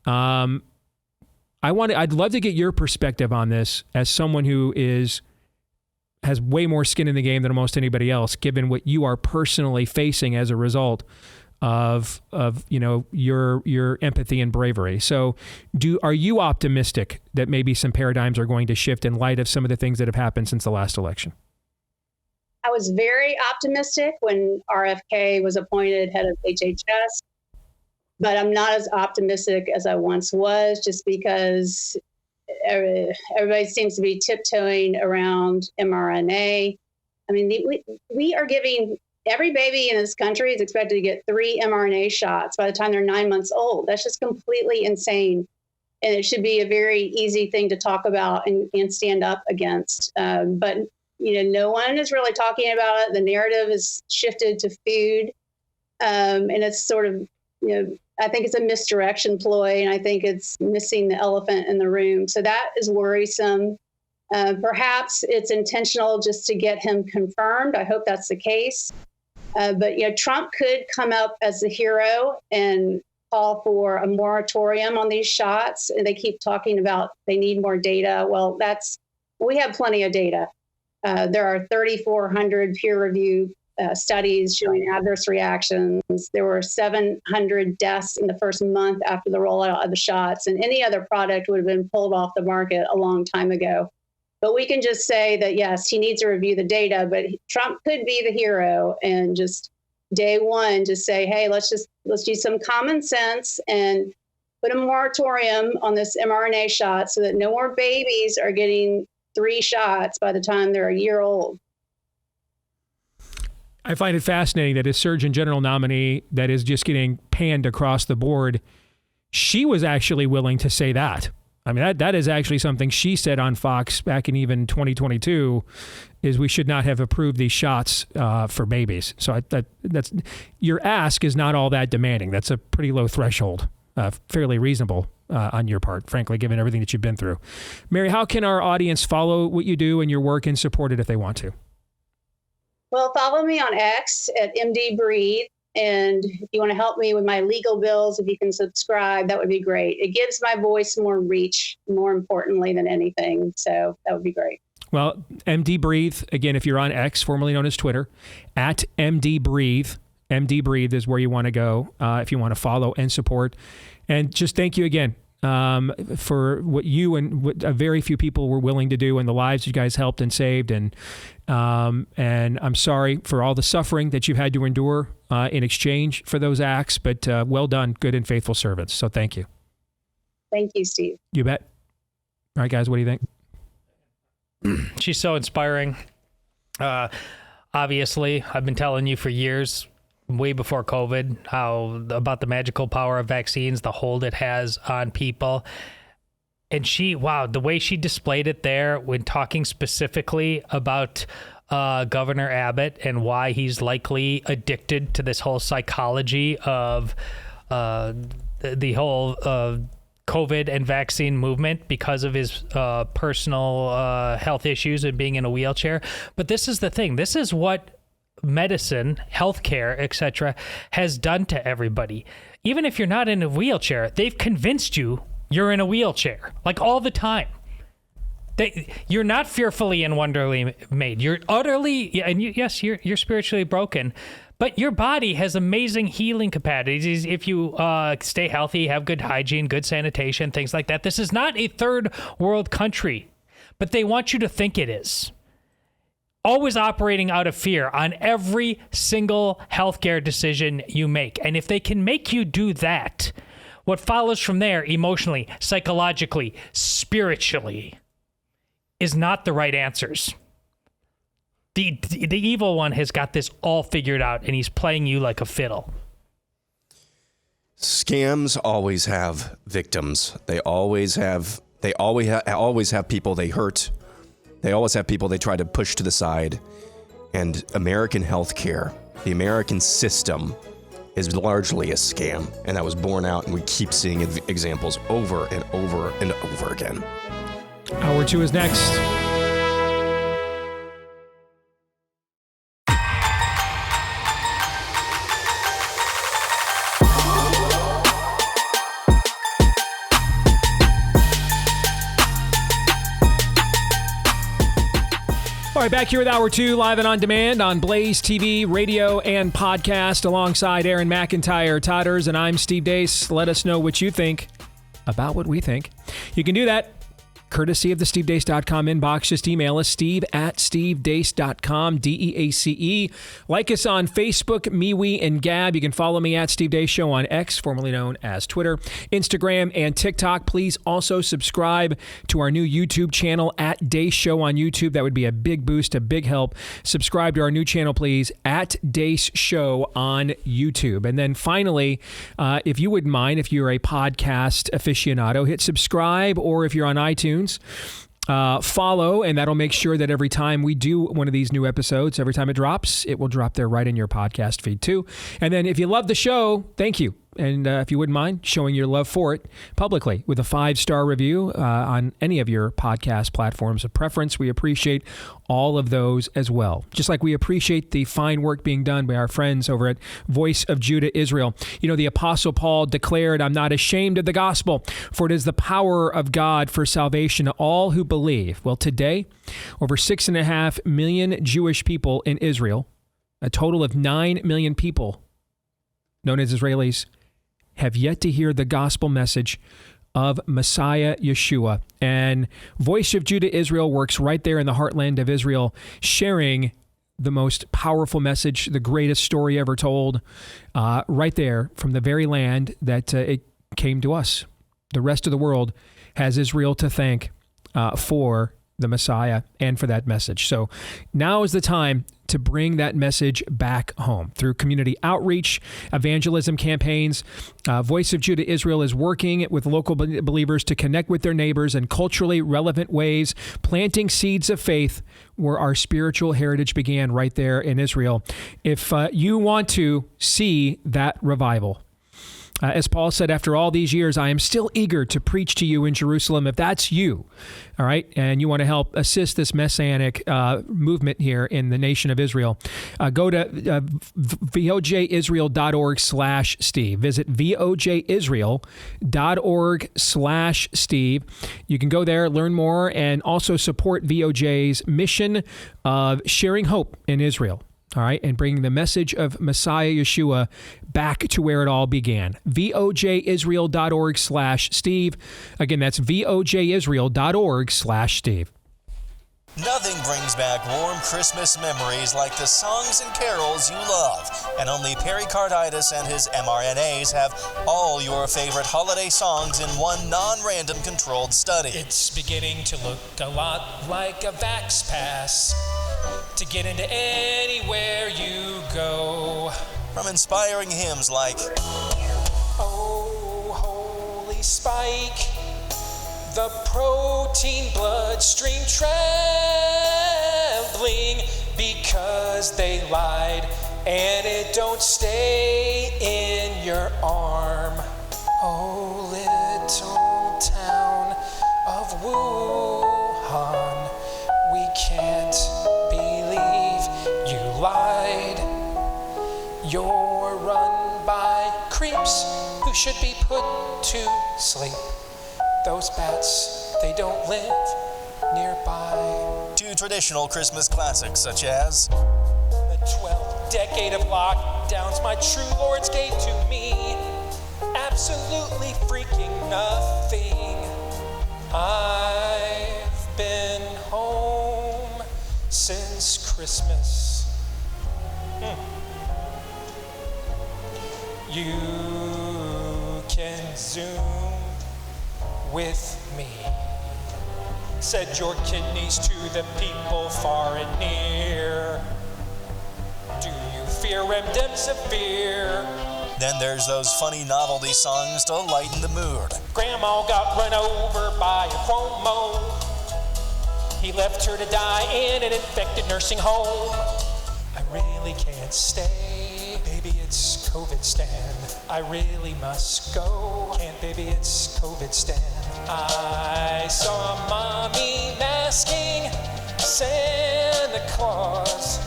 I'd love to get your perspective on this as someone who has way more skin in the game than almost anybody else, given what you are personally facing as a result of your empathy and bravery. So are you optimistic that maybe some paradigms are going to shift in light of some of the things that have happened since the last election? I was very optimistic when RFK was appointed head of HHS, but I'm not as optimistic as I once was, just because everybody seems to be tiptoeing around mRNA. I mean, we are giving every baby in this country is expected to get 3 mRNA shots by the time they're 9 months old. That's just completely insane. And it should be a very easy thing to talk about and stand up against. But, no one is really talking about it. The narrative is shifted to food. And it's sort of, I think it's a misdirection ploy, and I think it's missing the elephant in the room. So that is worrisome. Perhaps it's intentional just to get him confirmed. I hope that's the case. But Trump could come up as the hero and call for a moratorium on these shots. And they keep talking about they need more data. Well, we have plenty of data. There are 3,400 peer-reviewed studies showing adverse reactions. There were 700 deaths in the first month after the rollout of the shots, and any other product would have been pulled off the market a long time ago. But we can just say that, yes, he needs to review the data, but Trump could be the hero and just day one, just say, hey, let's use some common sense and put a moratorium on this mRNA shot so that no more babies are getting 3 shots by the time they're a year old. I find it fascinating that a Surgeon General nominee that is just getting panned across the board, she was actually willing to say that. I mean, that is actually something she said on Fox back in even 2022, is we should not have approved these shots for babies. So that's your ask is not all that demanding. That's a pretty low threshold, fairly reasonable on your part, frankly, given everything that you've been through. Mary, how can our audience follow what you do and your work and support it if they want to? Well, follow me on X at MD Breathe. And if you want to help me with my legal bills, if you can subscribe, that would be great. It gives my voice more reach, more importantly than anything. So that would be great. Well, MD Breathe, again, if you're on X, formerly known as Twitter, at MD Breathe. MD Breathe is where you want to go if you want to follow and support. And just thank you again for what you and what very few people were willing to do and the lives you guys helped and saved. And I'm sorry for all the suffering that you've had to endure in exchange for those acts, but well done, good and faithful servants. So thank you. Thank you, Steve. You bet. All right, guys, what do you think? She's so inspiring. Obviously, I've been telling you for years, way before COVID, about the magical power of vaccines, the hold it has on people. And the way she displayed it there when talking specifically about Governor Abbott and why he's likely addicted to this whole psychology of the whole COVID and vaccine movement because of his personal health issues and being in a wheelchair. But this is the thing. This is what medicine, healthcare, etc., has done to everybody. Even if you're not in a wheelchair, they've convinced you you're in a wheelchair, like all the time. You're not fearfully and wonderfully made. You're utterly, and yes, you're spiritually broken, but your body has amazing healing capacities if you stay healthy, have good hygiene, good sanitation, things like that. This is not a third world country, but they want you to think it is. Always operating out of fear on every single healthcare decision you make. And if they can make you do that, what follows from there emotionally, psychologically, spiritually is not the right answers. The evil one has got this all figured out, and he's playing you like a fiddle. Scams always have victims. They always have people they hurt. They always have people they try to push to the side. And American healthcare, the American system, is largely a scam. And that was borne out, and we keep seeing examples over and over and over again. Hour 2 is next. All right, back here with Hour 2, live and on demand on Blaze TV, radio, and podcast, alongside Aaron McIntyre, Todders, and I'm Steve Deace. Let us know what you think about what we think. You can do that courtesy of the stevedeace.com inbox. Just email us, steve@stevedeace.com, DEACE. Like us on Facebook, MeWe, and Gab. You can follow me at Steve Deace Show on X, formerly known as Twitter, Instagram, and TikTok. Please also subscribe to our new YouTube channel at Deace Show on YouTube. That would be a big boost, a big help. Subscribe to our new channel, please, at Deace Show on YouTube. And then finally, if you wouldn't mind, if you're a podcast aficionado, hit subscribe, or if you're on iTunes, follow, and that'll make sure that every time we do one of these new episodes, every time it drops, it will drop there right in your podcast feed too. And then if you love the show, thank you. And if you wouldn't mind showing your love for it publicly with a 5-star review on any of your podcast platforms of preference, we appreciate all of those as well. Just like we appreciate the fine work being done by our friends over at Voice of Judah Israel. You know, the Apostle Paul declared, "I'm not ashamed of the gospel, for it is the power of God for salvation to all who believe." Well, today, over 6.5 million Jewish people in Israel, a total of 9 million people known as Israelis, have yet to hear the gospel message of Messiah Yeshua. And Voice of Judah Israel works right there in the heartland of Israel, sharing the most powerful message, the greatest story ever told, right there from the very land that it came to us. The rest of the world has Israel to thank for the Messiah and for that message. So now is the time to bring that message back home through community outreach, evangelism campaigns. Voice of Judah Israel is working with local believers to connect with their neighbors in culturally relevant ways, planting seeds of faith where our spiritual heritage began, right there in Israel. If you want to see that revival, as Paul said, after all these years, I am still eager to preach to you in Jerusalem. If that's you, all right, and you want to help assist this messianic movement here in the nation of Israel, go to VOJIsrael.org/Steve. Visit VOJIsrael.org/Steve. You can go there, learn more, and also support VOJ's mission of sharing hope in Israel. All right, and bringing the message of Messiah Yeshua back to where it all began. VOJIsrael.org/Steve. Again, that's VOJIsrael.org/Steve. Nothing brings back warm Christmas memories like the songs and carols you love. And only Pericarditis and his mRNAs have all your favorite holiday songs in one non-random controlled study. It's beginning to look a lot like a Vax Pass to get into anywhere you go. From inspiring hymns like Oh, Holy Spike, the protein bloodstream trembling because they lied and it don't stay in your arm. Oh, little town of Wuhan, we can't believe you lied. You're run by creeps who should be put to sleep. Those bats, they don't live nearby. two traditional Christmas classics such as The 12th decade of lockdowns my true Lord's gave to me. Absolutely freaking nothing. I've been home since Christmas. You can Zoom with me. Said your kidneys to the people far and near. Do you fear remdesivir? Then there's those funny novelty songs to lighten the mood. Grandma got run over by a chromo. He left her to die in an infected nursing home. I really can't stay, baby, it's COVID stand. I really must go, can't, baby, it's COVID stand. I saw mommy masking Santa Claus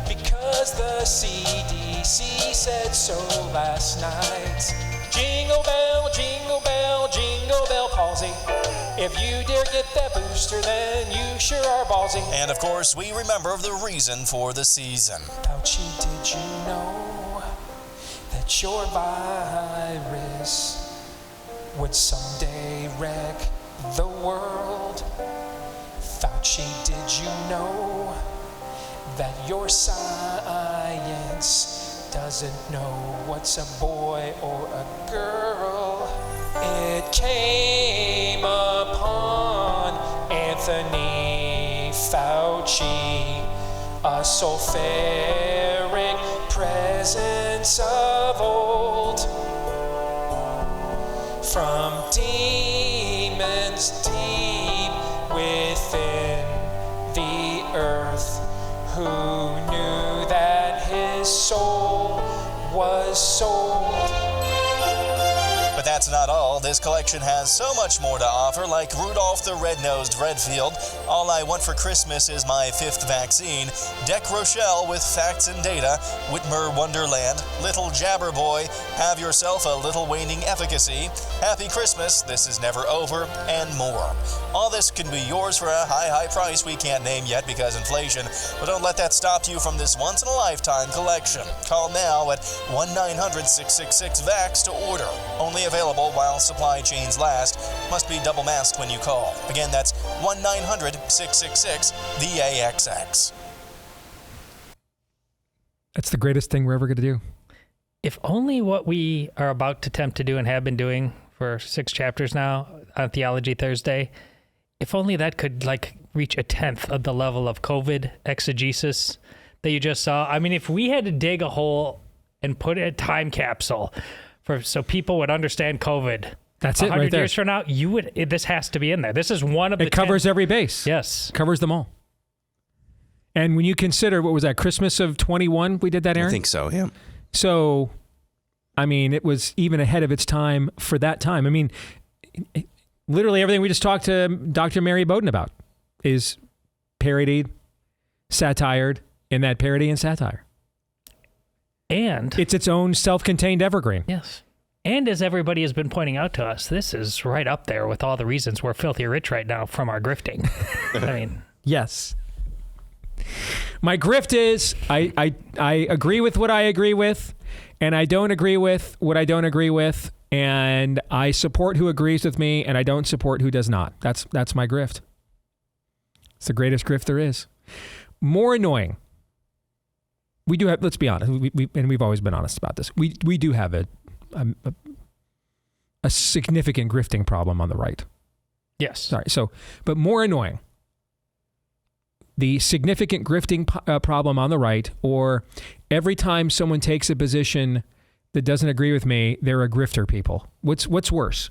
because the CDC said so last night. Jingle bell, jingle bell, jingle bell palsy. If you dare get that booster, then you sure are ballsy. And of course, we remember the reason for the season. Fauci, did you know that your virus would someday wreck the world? Fauci, did you know that your science doesn't know what's a boy or a girl? It came upon Anthony Fauci, a sulfuric presence of old, from demons deep within the earth, who knew that his soul was sold. But that's not all. This collection has so much more to offer, like Rudolph the Red-Nosed Redfield, All I Want for Christmas Is My Fifth Vaccine, Deck Rochelle with Facts and Data, Whitmer Wonderland, Little Jabber Boy, Have Yourself a Little Waning Efficacy, Happy Christmas, This Is Never Over, and more. All this can be yours for a high price we can't name yet because inflation, but don't let that stop you from this once-in-a-lifetime collection. Call now at 1-900-666-VAX to order. Only available while supply chains last. Must be double masked when you call. Again, that's 1-900-666-VAXX. That's the greatest thing we're ever going to do. If only what we are about to attempt to do and have been doing for 6 chapters now on Theology Thursday, if only that could like reach a tenth of the level of COVID exegesis that you just saw. I mean, if we had to dig a hole and put a time capsule so people would understand COVID, that's it right there. 100 years from now, this has to be in there. This is one of the. It covers every base. Yes, covers them all. And when you consider, what was that, Christmas of 21? We did that, Aaron? I think so. Yeah. So, I mean, it was even ahead of its time for that time. I mean, literally everything we just talked to Dr. Mary Bowden about is parodied, satired in that parody and satire. And it's its own self-contained evergreen. Yes. And as everybody has been pointing out to us, this is right up there with all the reasons we're filthy rich right now from our grifting. I mean, yes. My grift is I agree with what I agree with, and I don't agree with what I don't agree with, and I support who agrees with me, and I don't support who does not. That's my grift. It's the greatest grift there is. More annoying. We do have, let's be honest, we've always been honest about this. We do have a significant grifting problem on the right. Yes. Sorry. So, but more annoying. The significant grifting problem on the right, or every time someone takes a position that doesn't agree with me, they're a grifter, people. What's worse?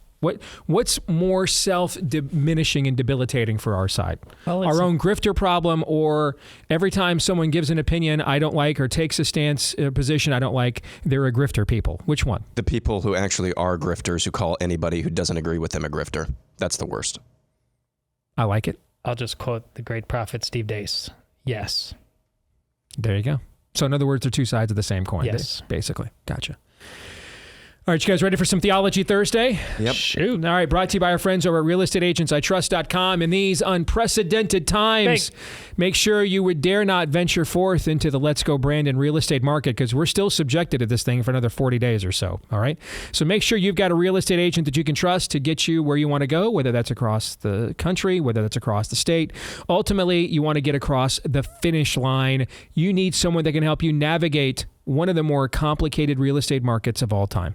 What's more self-diminishing and debilitating for our side? Well, our own grifter problem, or every time someone gives an opinion I don't like or takes a stance, a position I don't like, they're a grifter, people. Which one? The people who actually are grifters, who call anybody who doesn't agree with them a grifter. That's the worst. I like it. I'll just quote the great prophet Steve Deace. Yes. There you go. So in other words, they're two sides of the same coin. Yes. Basically. Gotcha. All right, you guys ready for some Theology Thursday? Yep. Shoot. All right, brought to you by our friends over at realestateagentsitrust.com. In these unprecedented times, make sure you would dare not venture forth into the Let's Go Brandon real estate market, because we're still subjected to this thing for another 40 days or so. All right? So make sure you've got a real estate agent that you can trust to get you where you want to go, whether that's across the country, whether that's across the state. Ultimately, you want to get across the finish line. You need someone that can help you navigate one of the more complicated real estate markets of all time.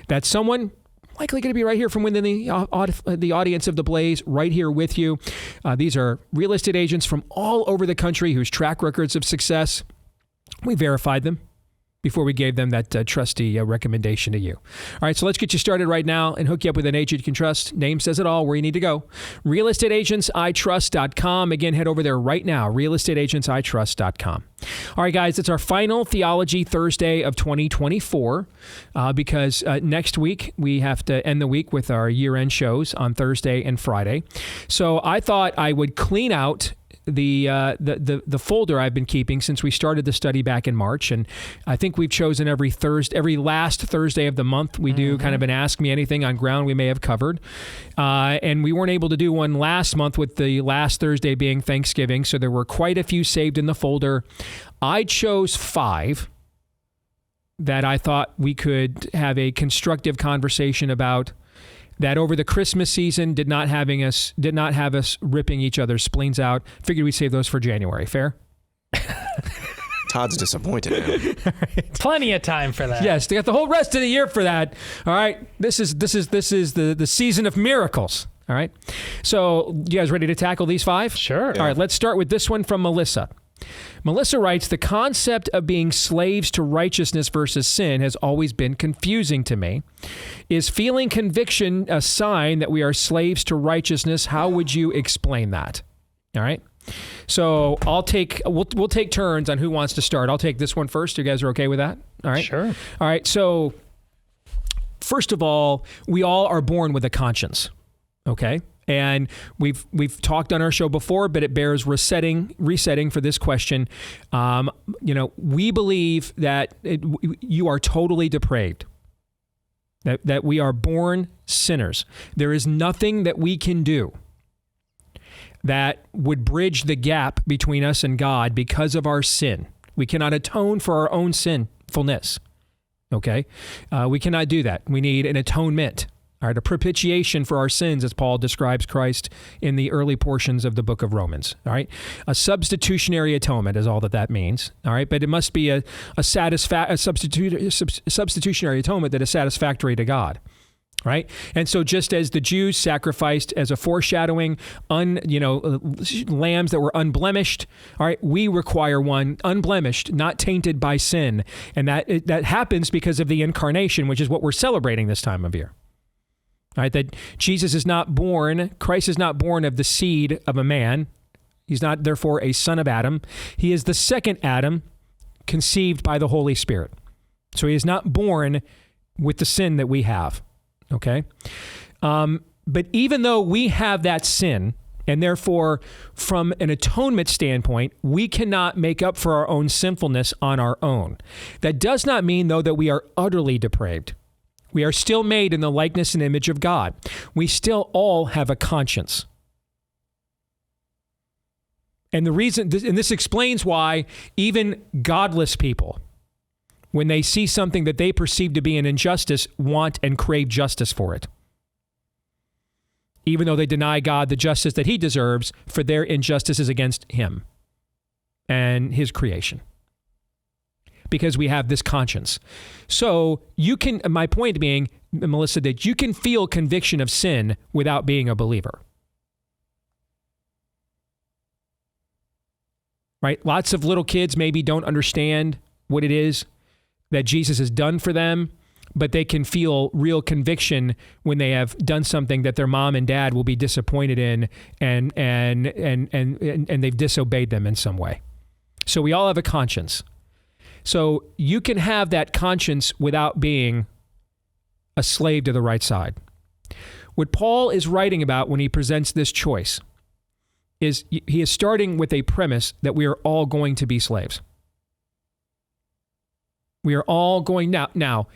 That's someone likely going to be right here from within the audience of The Blaze, right here with you. These are real estate agents from all over the country whose track records of success, we verified them before we gave them that trusty recommendation to you. All right, so let's get you started right now and hook you up with an agent you can trust. Name says it all, where you need to go. realestateagentsitrust.com. Again, head over there right now, realestateagentsitrust.com. All right, guys, it's our final Theology Thursday of 2024 because next week we have to end the week with our year-end shows on Thursday and Friday. So I thought I would clean out the folder I've been keeping since we started the study back in March, and I think we've chosen every last Thursday of the month we do kind of an Ask Me Anything on ground we may have covered, and we weren't able to do one last month with the last Thursday being Thanksgiving, so there were quite a few saved in the folder. I chose 5 that I thought we could have a constructive conversation about, that over the Christmas season did not have us ripping each other's spleens out. Figured we'd save those for January. Fair? Todd's disappointed now. Right. Plenty of time for that. Yes, they got the whole rest of the year for that. All right. This is the season of miracles. All right. So you guys ready to tackle these 5? Sure. Yeah. All right, let's start with this one from Melissa. Melissa writes, the concept of being slaves to righteousness versus sin has always been confusing to me. Is feeling conviction a sign that we are slaves to righteousness? How would you explain that? All right. So we'll take turns on who wants to start. I'll take this one first. You guys are okay with that? All right. Sure. All right. So first of all, we all are born with a conscience. Okay. And we've talked on our show before, but it bears resetting for this question. We believe that you are totally depraved, that we are born sinners. There is nothing that we can do that would bridge the gap between us and God because of our sin. We cannot atone for our own sinfulness. Okay? We cannot do that. We need an atonement. All right, a propitiation for our sins, as Paul describes Christ in the early portions of the book of Romans. All right, a substitutionary atonement is all that means. All right, but it must be a substitutionary atonement that is satisfactory to God. Right? And so just as the Jews sacrificed as a foreshadowing, lambs that were unblemished, all right, we require one unblemished, not tainted by sin. And that happens because of the incarnation, which is what we're celebrating this time of year. All right, that Jesus is not born, Christ is not born of the seed of a man. He's not, therefore, a son of Adam. He is the second Adam conceived by the Holy Spirit. So he is not born with the sin that we have. Okay. But even though we have that sin, and therefore from an atonement standpoint, we cannot make up for our own sinfulness on our own. That does not mean, though, that we are utterly depraved. We are still made in the likeness and image of God. We still all have a conscience. And the reason, and this explains why even godless people, when they see something that they perceive to be an injustice, want and crave justice for it. Even though they deny God the justice that he deserves for their injustices against him and his creation. Because we have this conscience. So you can, my point being, Melissa, that you can feel conviction of sin without being a believer. Right? Lots of little kids maybe don't understand what it is that Jesus has done for them, but they can feel real conviction when they have done something that their mom and dad will be disappointed in, and they've disobeyed them in some way. So we all have a conscience. So you can have that conscience without being a slave to the right side. What Paul is writing about when he presents this choice is he is starting with a premise that we are all going to be slaves. We are all going now,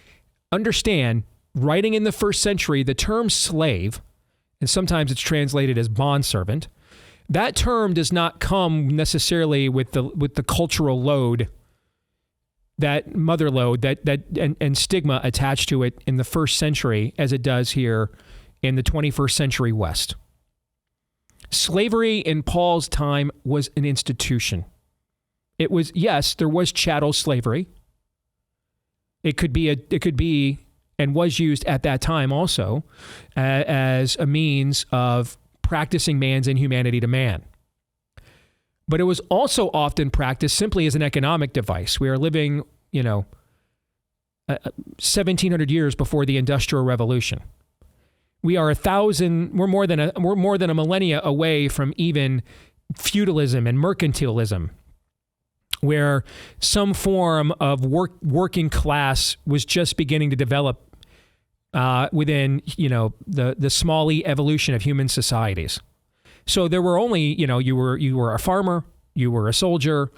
understand, writing in the first century, the term slave, and sometimes it's translated as bondservant, that term does not come necessarily with the cultural load, that mother load and stigma attached to it in the first century as it does here in the 21st century West. Slavery in Paul's time was an institution. It was, yes, there was chattel slavery. It could be and was used at that time also as a means of practicing man's inhumanity to man. But it was also often practiced simply as an economic device. We are living, 1,700 years before the Industrial Revolution. We are we're more than a millennia away from even feudalism and mercantilism, where some form of working class was just beginning to develop within, the small e evolution of human societies. So there were only, you were a farmer, you were a soldier,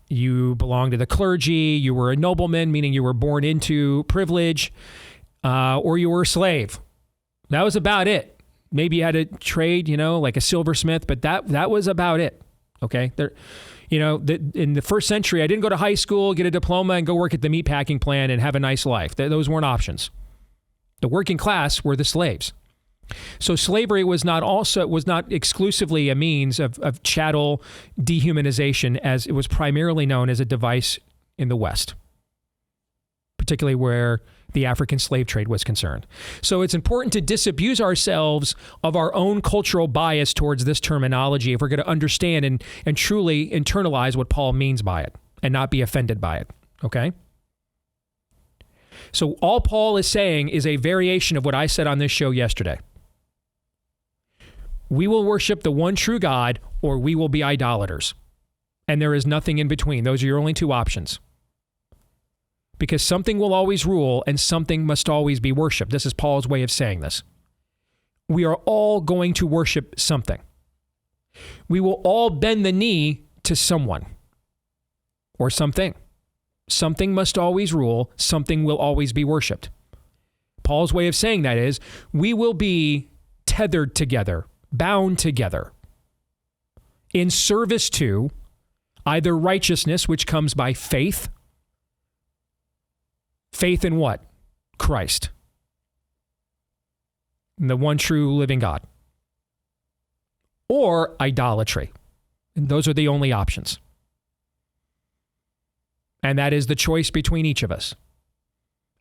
you belonged to the clergy, you were a nobleman, meaning you were born into privilege, or you were a slave. That was about it. Maybe you had a trade, like a silversmith, but that was about it. Okay. In the first century, I didn't go to high school, get a diploma, and go work at the meatpacking plant and have a nice life. Those weren't options. The working class were the slaves. So slavery was not exclusively a means of chattel dehumanization, as it was primarily known as a device in the West, particularly where the African slave trade was concerned. So it's important to disabuse ourselves of our own cultural bias towards this terminology if we're going to understand and truly internalize what Paul means by it and not be offended by it, okay? So all Paul is saying is a variation of what I said on this show yesterday. We will worship the one true God, or we will be idolaters. And there is nothing in between. Those are your only two options. Because something will always rule and something must always be worshiped. This is Paul's way of saying this. We are all going to worship something. We will all bend the knee to someone or something. Something must always rule. Something will always be worshiped. Paul's way of saying that is we will be tethered together, bound together in service to either righteousness, which comes by faith. Faith in what? Christ. And the one true living God. Or idolatry. And those are the only options. And that is the choice between each of us.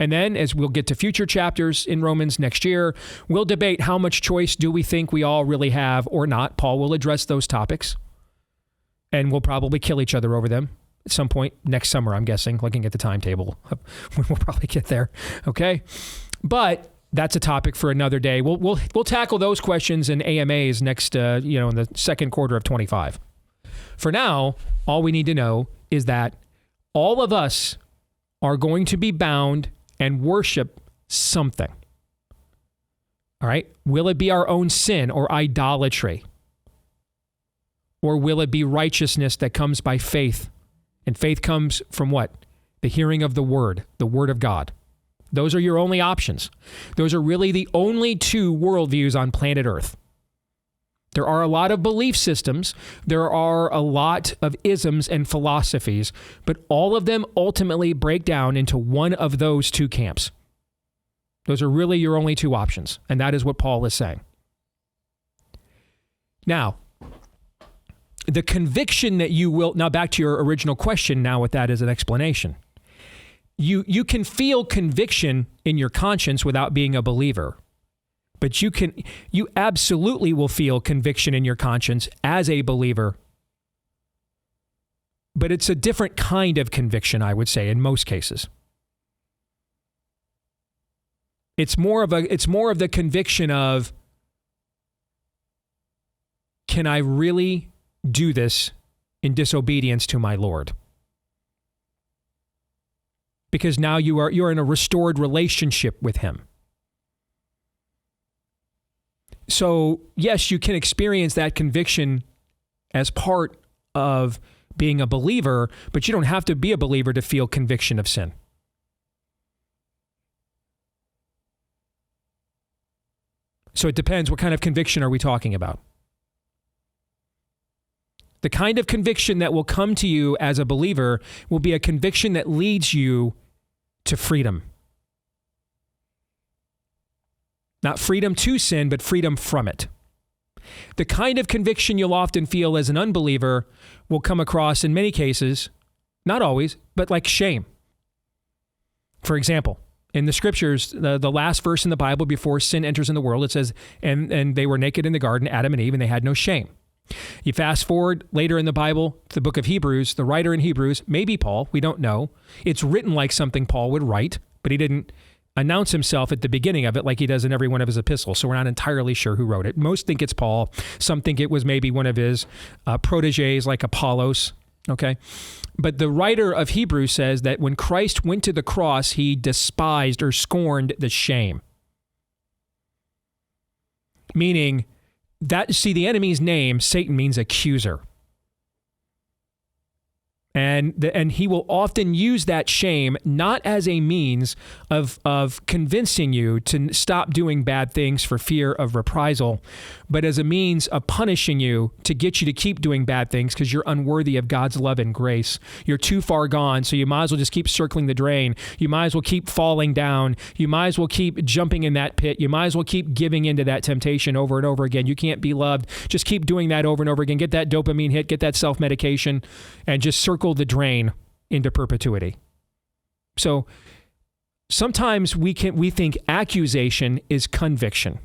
And then, as we'll get to future chapters in Romans next year, we'll debate how much choice do we think we all really have or not. Paul will address those topics, and we'll probably kill each other over them at some point next summer, I'm guessing, looking at the timetable. We'll probably get there, okay? But that's a topic for another day. We'll tackle those questions in AMAs next, in the second quarter of 25. For now, all we need to know is that all of us are going to be bound and worship something. All right? Will it be our own sin or idolatry? Or will it be righteousness that comes by faith? And faith comes from what? The hearing of the Word of God. Those are your only options. Those are really the only two worldviews on planet Earth. There are a lot of belief systems. There are a lot of isms and philosophies, but all of them ultimately break down into one of those two camps. Those are really your only two options, and that is what Paul is saying. Now, the conviction that you will, now back to your original question now with that as an explanation. You can feel conviction in your conscience without being a believer. But you absolutely will feel conviction in your conscience as a believer. But it's a different kind of conviction, I would say, in most cases. It's more of the conviction of, can I really do this in disobedience to my Lord? Because now you're in a restored relationship with him. So, yes, you can experience that conviction as part of being a believer, but you don't have to be a believer to feel conviction of sin. So it depends, what kind of conviction are we talking about? The kind of conviction that will come to you as a believer will be a conviction that leads you to freedom. Not freedom to sin, but freedom from it. The kind of conviction you'll often feel as an unbeliever will come across in many cases, not always, but like shame. For example, in the scriptures, the last verse in the Bible before sin enters in the world, it says, and they were naked in the garden, Adam and Eve, and they had no shame. You fast forward later in the Bible, to the book of Hebrews, the writer in Hebrews, maybe Paul, we don't know. It's written like something Paul would write, but he didn't announce himself at the beginning of it like he does in every one of his epistles. So we're not entirely sure who wrote it. Most think it's Paul. Some think it was maybe one of his proteges like Apollos. Okay. But the writer of Hebrews says that when Christ went to the cross, he despised or scorned the shame. Meaning that, see, the enemy's name, Satan, means accuser. And he will often use that shame not as a means of convincing you to stop doing bad things for fear of reprisal, but as a means of punishing you to get you to keep doing bad things because you're unworthy of God's love and grace. You're too far gone, so you might as well just keep circling the drain. You might as well keep falling down. You might as well keep jumping in that pit. You might as well keep giving into that temptation over and over again. You can't be loved. Just keep doing that over and over again. Get that dopamine hit, get that self-medication, and just circle the drain into perpetuity. So sometimes we think accusation is conviction.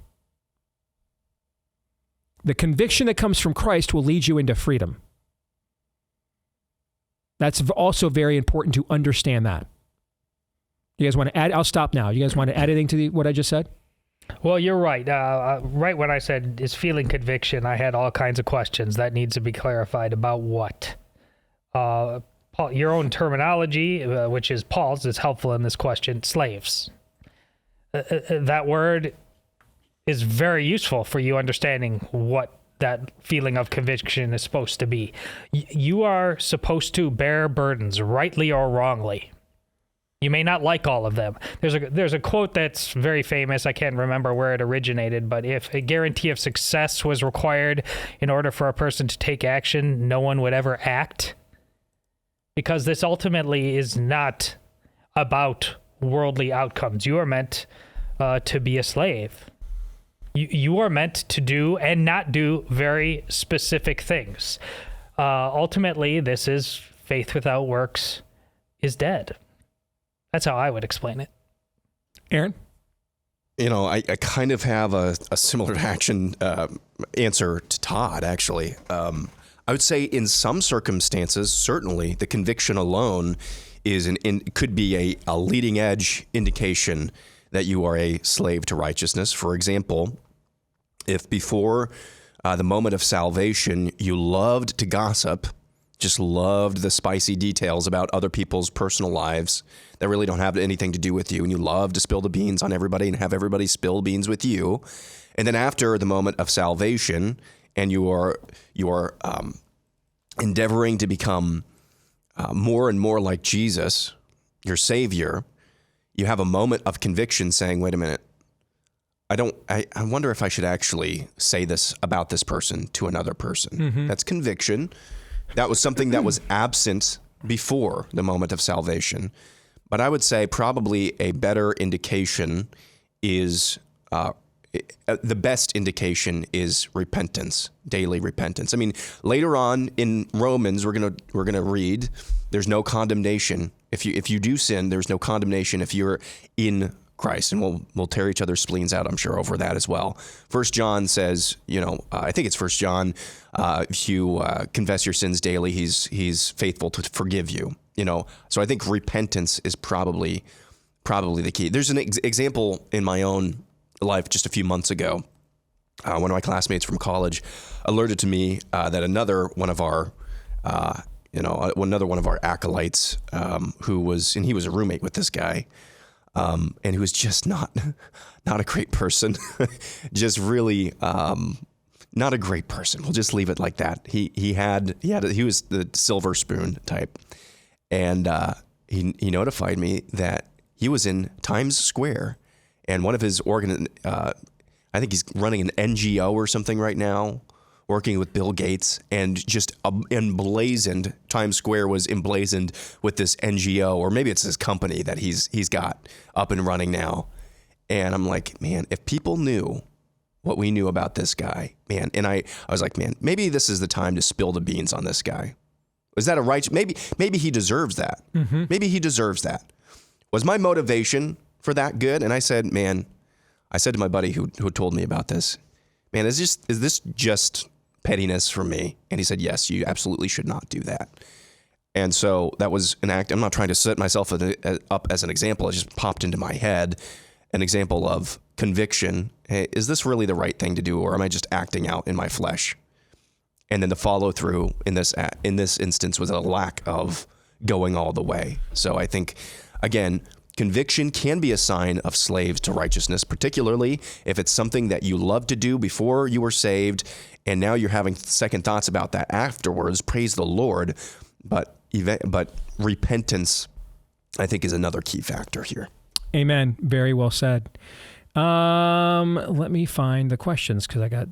The conviction that comes from Christ will lead you into freedom. That's also very important to understand that. You guys want to add? I'll stop now. You guys want to add anything to what I just said? Well, you're right. Right when I said is feeling conviction, I had all kinds of questions that needs to be clarified about what. Paul, your own terminology, which is Paul's, is helpful in this question. Slaves. That word is very useful for you understanding what that feeling of conviction is supposed to be. You are supposed to bear burdens, rightly or wrongly. You may not like all of them. There's a quote that's very famous. I can't remember where it originated, but if a guarantee of success was required in order for a person to take action, no one would ever act. Because this ultimately is not about worldly outcomes. You are meant to be a slave. You are meant to do and not do very specific things. Ultimately, this is faith without works is dead. That's how I would explain it. Aaron? I kind of have a similar answer to Todd, actually. I would say in some circumstances, certainly, the conviction alone could be a leading edge indication that you are a slave to righteousness. For example, if before the moment of salvation, you loved to gossip, just loved the spicy details about other people's personal lives that really don't have anything to do with you, and you love to spill the beans on everybody and have everybody spill beans with you. And then after the moment of salvation, and you are endeavoring to become more and more like Jesus, your Savior, you have a moment of conviction saying, wait a minute, I wonder if I should actually say this about this person to another person. Mm-hmm. That's conviction. That was something that was absent before the moment of salvation. But I would say probably a better indication is, the best indication is repentance, daily repentance. I mean, later on in Romans, we're gonna read, there's no condemnation. If you do sin, there's no condemnation if you're in Christ, and we'll tear each other's spleens out, I'm sure, over that as well. 1 John says, I think it's 1 John, if you confess your sins daily, he's faithful to forgive you. So I think repentance is probably the key. There's an example in my own life just a few months ago. One of my classmates from college alerted to me that another one of our acolytes, he was a roommate with this guy, and he was just not a great person, just really not a great person. We'll just leave it like that. He was the silver spoon type, and he notified me that he was in Times Square, and one of his I think he's running an NGO or something right now, working with Bill Gates, and just emblazoned. Times Square was emblazoned with this NGO, or maybe it's his company that he's got up and running now. And I'm like, man, if people knew what we knew about this guy, man, and I was like, man, maybe this is the time to spill the beans on this guy. Was that a right? Maybe he deserves that. Mm-hmm. Maybe he deserves that. Was my motivation for that good? And I said to my buddy who told me about this, man, is this just pettiness from me? And he said, yes, you absolutely should not do that. And so that was an act. I'm not trying to set myself up as an example. It just popped into my head, an example of conviction. Hey, is this really the right thing to do, or am I just acting out in my flesh? And then the follow through in this instance was a lack of going all the way. So I think, again, conviction can be a sign of slaves to righteousness, particularly if it's something that you loved to do before you were saved, and now you're having second thoughts about that afterwards. Praise the Lord. But repentance, I think, is another key factor here. Amen. Very well said. Let me find the questions because I got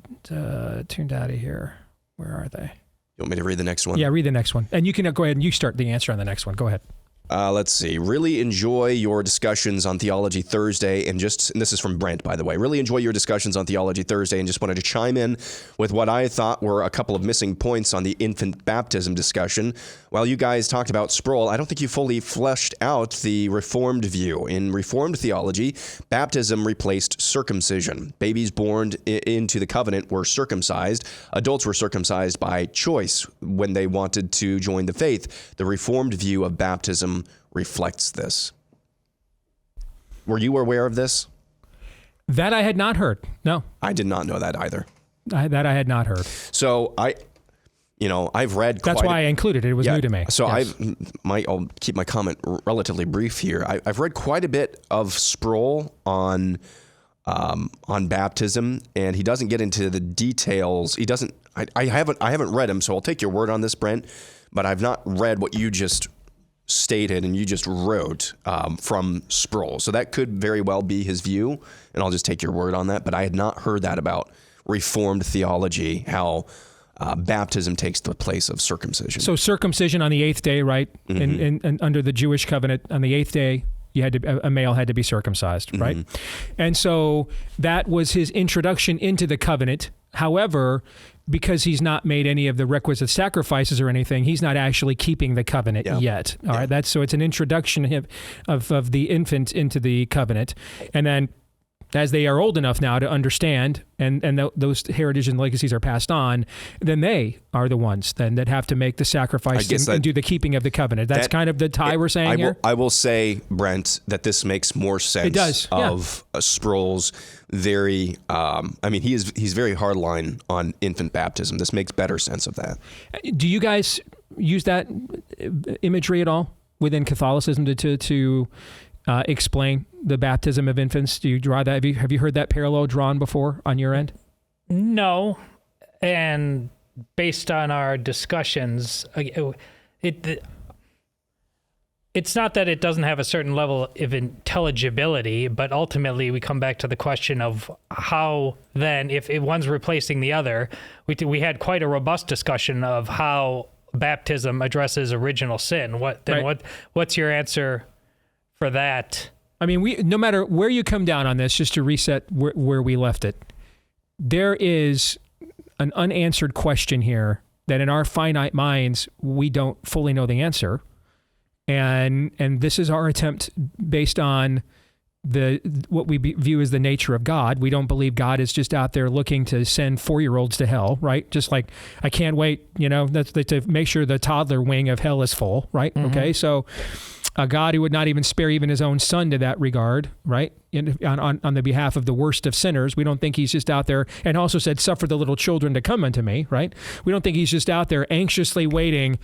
tuned out of here. Where are they? You want me to read the next one? Yeah, read the next one. And you can go ahead and you start the answer on the next one. Go ahead. Let's see. Really enjoy your discussions on Theology Thursday, and this is from Brent, by the way. Really enjoy your discussions on Theology Thursday, and just wanted to chime in with what I thought were a couple of missing points on the infant baptism discussion. While you guys talked about Sproul, I don't think you fully fleshed out the Reformed view. In Reformed theology, baptism replaced circumcision. Babies born into the covenant were circumcised. Adults were circumcised by choice when they wanted to join the faith. The Reformed view of baptism reflects this. Were you aware of this? That I had not heard. No. I did not know that either. That I had not heard. So I've read That's why I included it. It was new to me. So yes. I'll keep my comment relatively brief here. I've read quite a bit of Sproul on baptism, and he doesn't get into the details. He doesn't. I haven't read him, so I'll take your word on this, Brent. But I've not read what you just stated and you just wrote from Sproul. So that could very well be his view, and I'll just take your word on that. But I had not heard that about Reformed theology, how baptism takes the place of circumcision. So circumcision on the 8th day, right? Mm-hmm. And under the Jewish covenant, on the 8th day, a male had to be circumcised, mm-hmm. right? And so that was his introduction into the covenant. However, because he's not made any of the requisite sacrifices or anything, he's not actually keeping the covenant yet. All right, so it's an introduction of the infant into the covenant, and then as they are old enough now to understand, and those heritage and legacies are passed on, then they are the ones then that have to make the sacrifice and do the keeping of the covenant. That's kind of the tie we're saying here. I will say, Brent, that this makes more sense. It does, of Sproul's very. He's very hardline on infant baptism. This makes better sense of that. Do you guys use that imagery at all within Catholicism to explain the baptism of infants? Do you draw that? Have you heard that parallel drawn before on your end? No. And based on our discussions, it's not that it doesn't have a certain level of intelligibility, but ultimately we come back to the question of how then, if one's replacing the other, we had quite a robust discussion of how baptism addresses original sin. What's your answer for that? I mean, no matter where you come down on this, just to reset where we left it, there is an unanswered question here that in our finite minds, we don't fully know the answer. And this is our attempt based on what we view as the nature of God. We don't believe God is just out there looking to send 4-year-olds to hell, right? Just like, I can't wait, that's to make sure the toddler wing of hell is full, right? Mm-hmm. Okay, so a God who would not even spare even his own son to that regard, right? On the behalf of the worst of sinners. We don't think he's just out there, and also said, suffer the little children to come unto me, right? We don't think he's just out there anxiously waiting,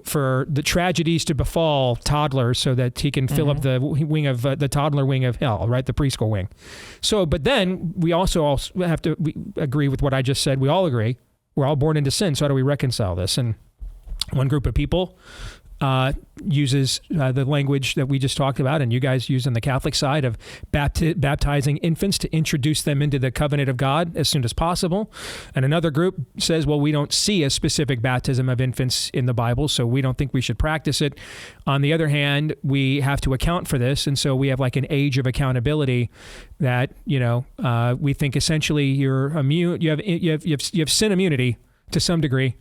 for the tragedies to befall toddlers so that he can fill up the wing of the toddler wing of hell, right? The preschool wing. So, but then we also have to agree with what I just said. We all agree. We're all born into sin. So how do we reconcile this? And one group of people uses the language that we just talked about, and you guys use on the Catholic side of baptizing infants to introduce them into the covenant of God as soon as possible. And another group says, well, we don't see a specific baptism of infants in the Bible, so we don't think we should practice it. On the other hand, we have to account for this, and so we have like an age of accountability that we think essentially you're immune. You have sin immunity to some degree.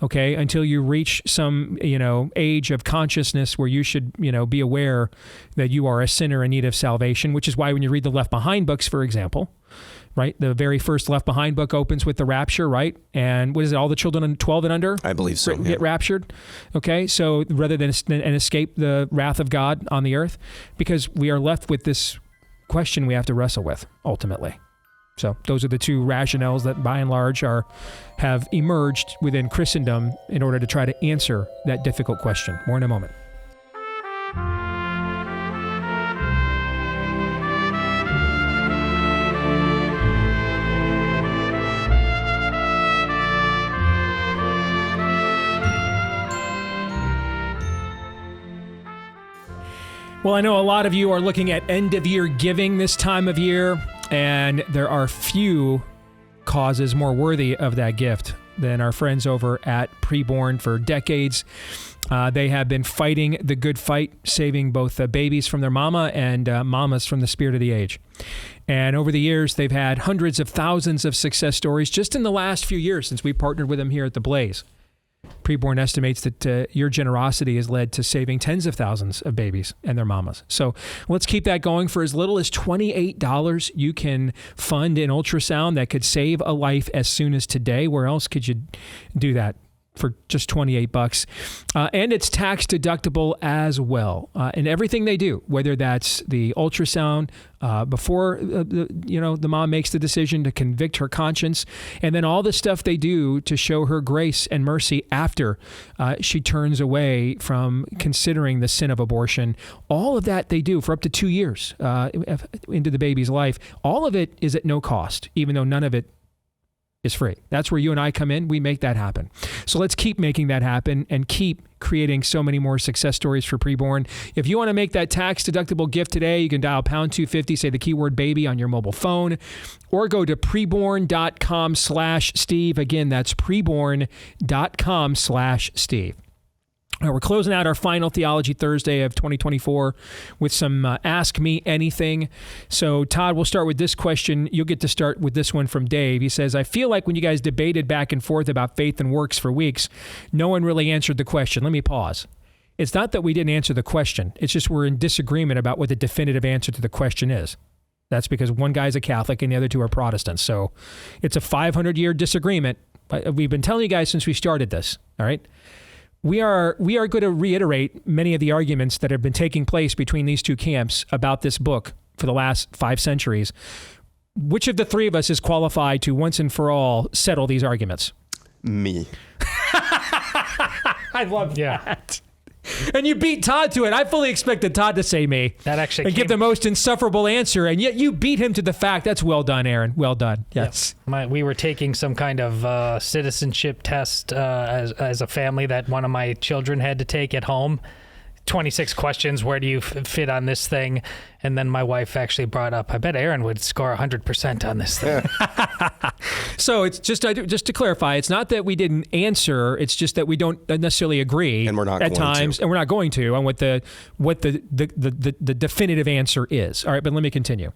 Okay, until you reach some, age of consciousness where you should, be aware that you are a sinner in need of salvation, which is why when you read the Left Behind books, for example, right, the very first Left Behind book opens with the rapture, right? And what is it, all the children 12 and under? I believe so. Get raptured. Okay, so rather than escape the wrath of God on the earth, because we are left with this question we have to wrestle with, ultimately. So those are the two rationales that by and large have emerged within Christendom in order to try to answer that difficult question. More in a moment. Well, I know a lot of you are looking at end-of-year giving this time of year, and there are few causes more worthy of that gift than our friends over at PREBORN. For decades, they have been fighting the good fight, saving both babies from their mama and mamas from the spirit of the age. And over the years, they've had hundreds of thousands of success stories just in the last few years since we partnered with them here at the Blaze. PREBORN estimates that your generosity has led to saving tens of thousands of babies and their mamas. So let's keep that going. For as little as $28, you can fund an ultrasound that could save a life as soon as today. Where else could you do that for just $28? And it's tax deductible as well. And everything they do, whether that's the ultrasound before the mom makes the decision to convict her conscience, and then all the stuff they do to show her grace and mercy after she turns away from considering the sin of abortion, all of that they do for up to 2 years into the baby's life. All of it is at no cost, even though none of it is free. That's where you and I come in. We make that happen. So let's keep making that happen and keep creating so many more success stories for PREBORN. If you want to make that tax-deductible gift today, you can dial pound 250, say the keyword baby on your mobile phone, or go to preborn.com/Steve. Again, that's preborn.com/Steve. We're closing out our final Theology Thursday of 2024 with some Ask Me Anything. So, Todd, we'll start with this question. You'll get to start with this one from Dave. He says, I feel like when you guys debated back and forth about faith and works for weeks, no one really answered the question. Let me pause. It's not that we didn't answer the question. It's just we're in disagreement about what the definitive answer to the question is. That's because one guy's a Catholic and the other two are Protestants. So it's a 500-year disagreement. We've been telling you guys since we started this, all right? We are going to reiterate many of the arguments that have been taking place between these two camps about this book for the last 5 centuries. Which of the three of us is qualified to once and for all settle these arguments? Me. I love that. And you beat Todd to it. I fully expected Todd to say me. That actually and give the most insufferable answer, and yet you beat him to the fact. That's well done, Aaron. Well done. Yes. We were taking some kind of citizenship test as a family that one of my children had to take at home. 26 questions. Where do you fit on this thing? And then my wife actually brought up, I bet Aaron would score 100% on this thing. So it's just to clarify, it's not that we didn't answer. It's just that we don't necessarily agree, and we're not at times, and we're not going to on what the definitive answer is. All right, but let me continue.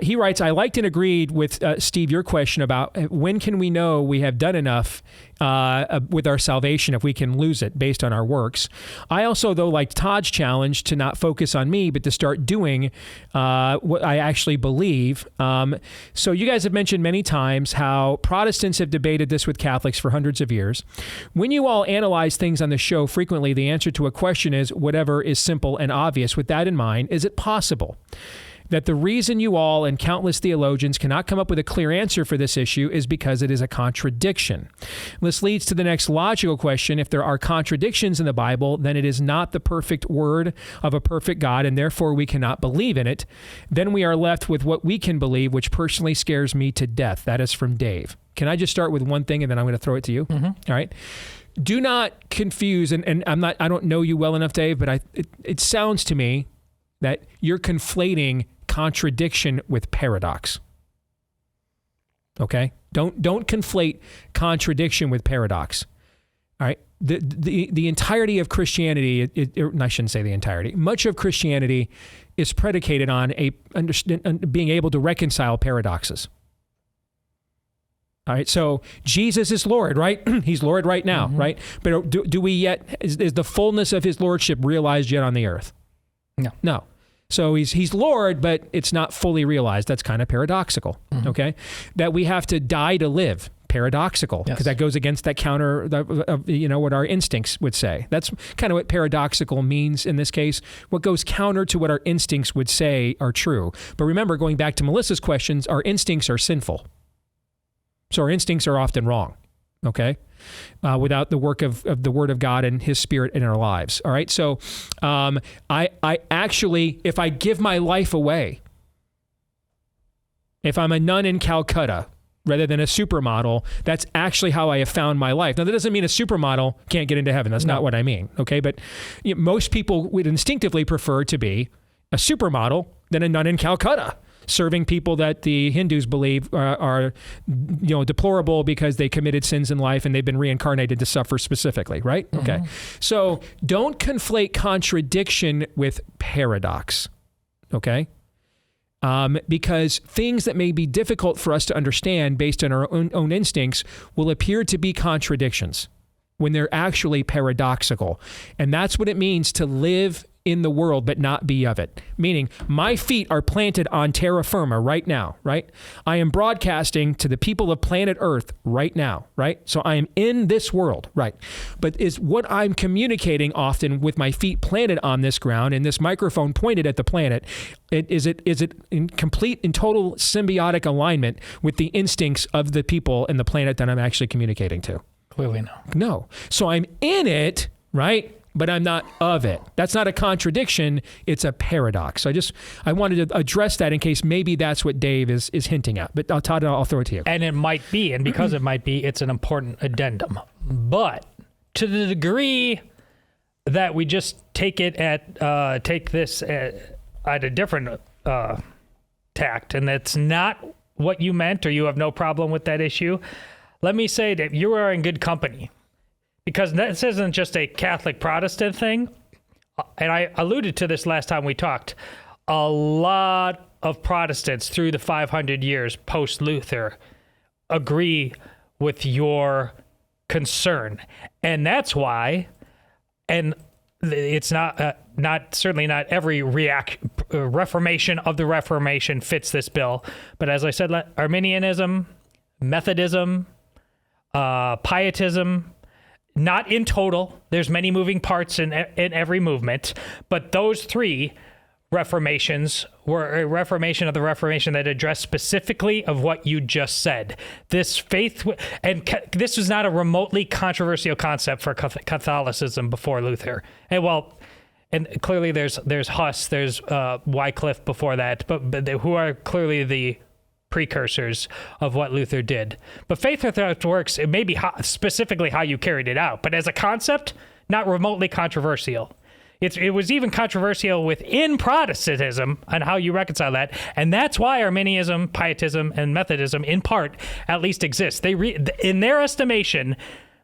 He writes, I liked and agreed with Steve your question about when can we know we have done enough with our salvation if we can lose it based on our works. I also, though, liked Todd's challenge to not focus on me, but to start doing what I actually believe. So you guys have mentioned many times how Protestants have debated this with Catholics for hundreds of years. When you all analyze things on the show frequently, the answer to a question is whatever is simple and obvious. With that in mind, is it possible that the reason you all and countless theologians cannot come up with a clear answer for this issue is because it is a contradiction? This leads to the next logical question. If there are contradictions in the Bible, then it is not the perfect word of a perfect God, and therefore we cannot believe in it. Then we are left with what we can believe, which personally scares me to death. That is from Dave. Can I just start with one thing, and then I'm going to throw it to you? Mm-hmm. All right. Do not confuse, and I don't know you well enough, Dave, but it sounds to me that you're conflating contradiction with paradox. Okay? Don't conflate contradiction with paradox. All right? The entirety of Christianity, I shouldn't say the entirety, much of Christianity is predicated on being able to reconcile paradoxes. All right, so Jesus is Lord, right? He's Lord right now, mm-hmm. right? But do we yet, is the fullness of his lordship realized yet on the earth? No. So he's Lord, but it's not fully realized. That's kind of paradoxical, mm-hmm. okay? That we have to die to live, paradoxical, because that goes against that counter, what our instincts would say. That's kind of what paradoxical means in this case. What goes counter to what our instincts would say are true. But remember, going back to Melissa's questions, our instincts are sinful. So our instincts are often wrong, okay? Without the work of the Word of God and His Spirit in our lives. All right. So I actually, if I give my life away, if I'm a nun in Calcutta rather than a supermodel, that's actually how I have found my life. Now, that doesn't mean a supermodel can't get into heaven. That's not what I mean. Okay. But most people would instinctively prefer to be a supermodel than a nun in Calcutta, serving people that the Hindus believe are deplorable because they committed sins in life and they've been reincarnated to suffer specifically, right? Mm-hmm. Okay. So don't conflate contradiction with paradox, okay? Because things that may be difficult for us to understand based on our own instincts will appear to be contradictions when they're actually paradoxical. And that's what it means to live in the world but not be of it. Meaning, my feet are planted on terra firma right now, right? I am broadcasting to the people of planet Earth right now, right? So I am in this world, right? But is what I'm communicating often with my feet planted on this ground and this microphone pointed at the planet, is it in complete and total symbiotic alignment with the instincts of the people and the planet that I'm actually communicating to? Clearly no. No. So I'm in it, right? But I'm not of it. That's not a contradiction. It's a paradox. So I wanted to address that in case maybe that's what Dave is hinting at. But Todd, I'll throw it to you. And it might be, and because it might be, it's an important addendum. But to the degree that we just take this at a different tact, and that's not what you meant, or you have no problem with that issue, let me say that you are in good company. because this isn't just a Catholic Protestant thing. And I alluded to this last time we talked. A lot of Protestants through the 500 years post-Luther agree with your concern. And that's why, and it's certainly not every Reformation of the Reformation fits this bill. But as I said, Arminianism, Methodism, Pietism, not in total. There's many moving parts in every movement, but those three Reformations were a Reformation of the Reformation that addressed specifically of what you just said. This faith, and this was not a remotely controversial concept for Catholicism before Luther. And clearly there's Huss, there's Wycliffe before that, but who are clearly the precursors of what Luther did. But faith without works, it may be specifically how you carried it out, but as a concept, not remotely controversial. It was even controversial within Protestantism on how you reconcile that, and that's why Arminianism, Pietism, and Methodism, in part, at least exist. In their estimation,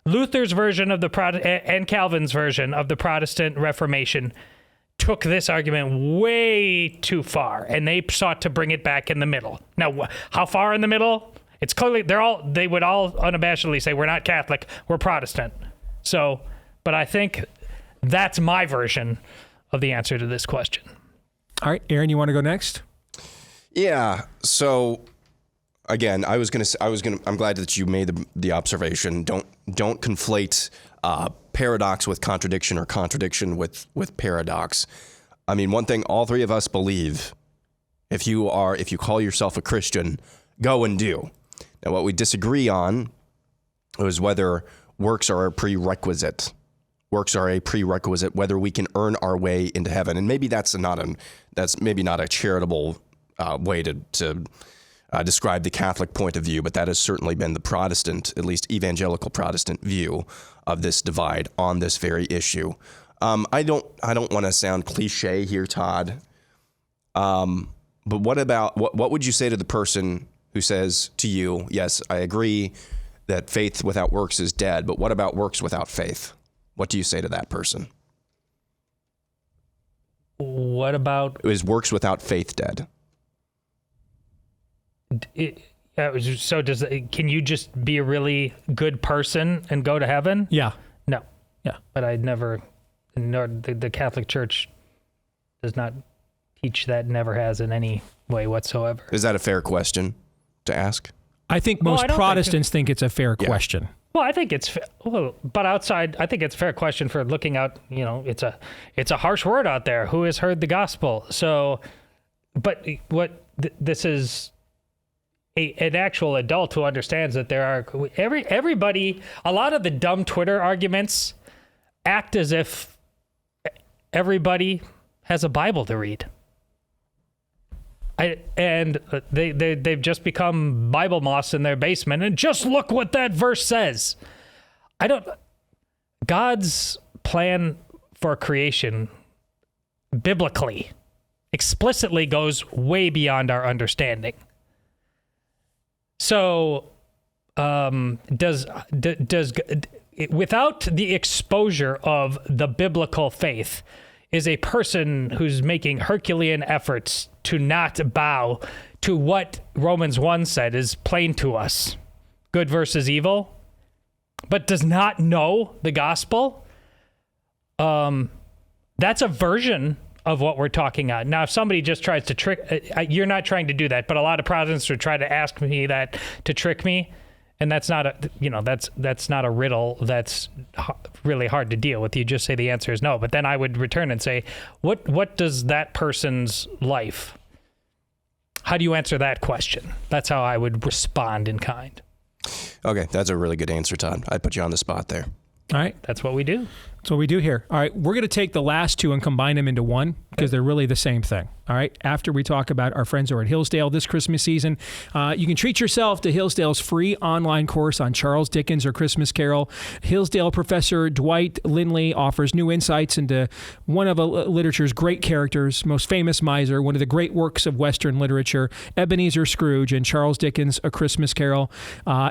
Luther's version of and Calvin's version of the Protestant Reformation took this argument way too far, and they sought to bring it back in the middle. Now, how far in the middle? It's clearly they would all unabashedly say we're not Catholic, we're Protestant. So, but I think that's my version of the answer to this question. All right, Aaron, you want to go next? Yeah. So again, I'm glad that you made the observation. Don't conflate paradox with contradiction or contradiction with paradox. I mean, one thing all three of us believe, if you call yourself a Christian, go and do. Now, what we disagree on is whether works are a prerequisite. Works are a prerequisite, whether we can earn our way into heaven. And maybe that's not a charitable way to describe the Catholic point of view, but that has certainly been the Protestant, at least evangelical Protestant view of this divide on this very issue. I don't want to sound cliche here, Todd. But what would you say to the person who says to you, yes, I agree that faith without works is dead, but what about works without faith? What do you say to that person? What about... Is works without faith dead? So can you just be a really good person and go to heaven? Yeah. No. Yeah. But nor the Catholic Church does not teach that, never has in any way whatsoever. Is that a fair question to ask? I think most Protestants think it's a fair question. Well, I think but outside, I think it's a fair question for looking out. It's a harsh word out there. Who has heard the gospel? So, but this is an actual adult who understands that there are everybody. A lot of the dumb Twitter arguments act as if everybody has a Bible to read. They've just become Bible moths in their basement, and just look what that verse says. God's plan for creation biblically explicitly goes way beyond our understanding. So, without the exposure of the biblical faith, is a person who's making Herculean efforts to not bow to what Romans 1 said is plain to us, good versus evil, but does not know the gospel. That's a version of what we're talking about. Now, if somebody just tries to trick, you're not trying to do that, but a lot of Protestants would try to ask me that to trick me. And that's not that's not a riddle that's really hard to deal with. You just say the answer is no. But then I would return and say, what does that person's life? How do you answer that question? That's how I would respond in kind. Okay, that's a really good answer, Todd. I put you on the spot there. All right. That's what we do. That's what we do here. All right, we're going to take the last two and combine them into one because they're really the same thing. All right, after we talk about our friends over at Hillsdale this Christmas season, you can treat yourself to Hillsdale's free online course on Charles Dickens or Christmas Carol. Hillsdale professor Dwight Lindley offers new insights into one of literature's great characters, most famous miser, one of the great works of Western literature, Ebenezer Scrooge and Charles Dickens' A Christmas Carol.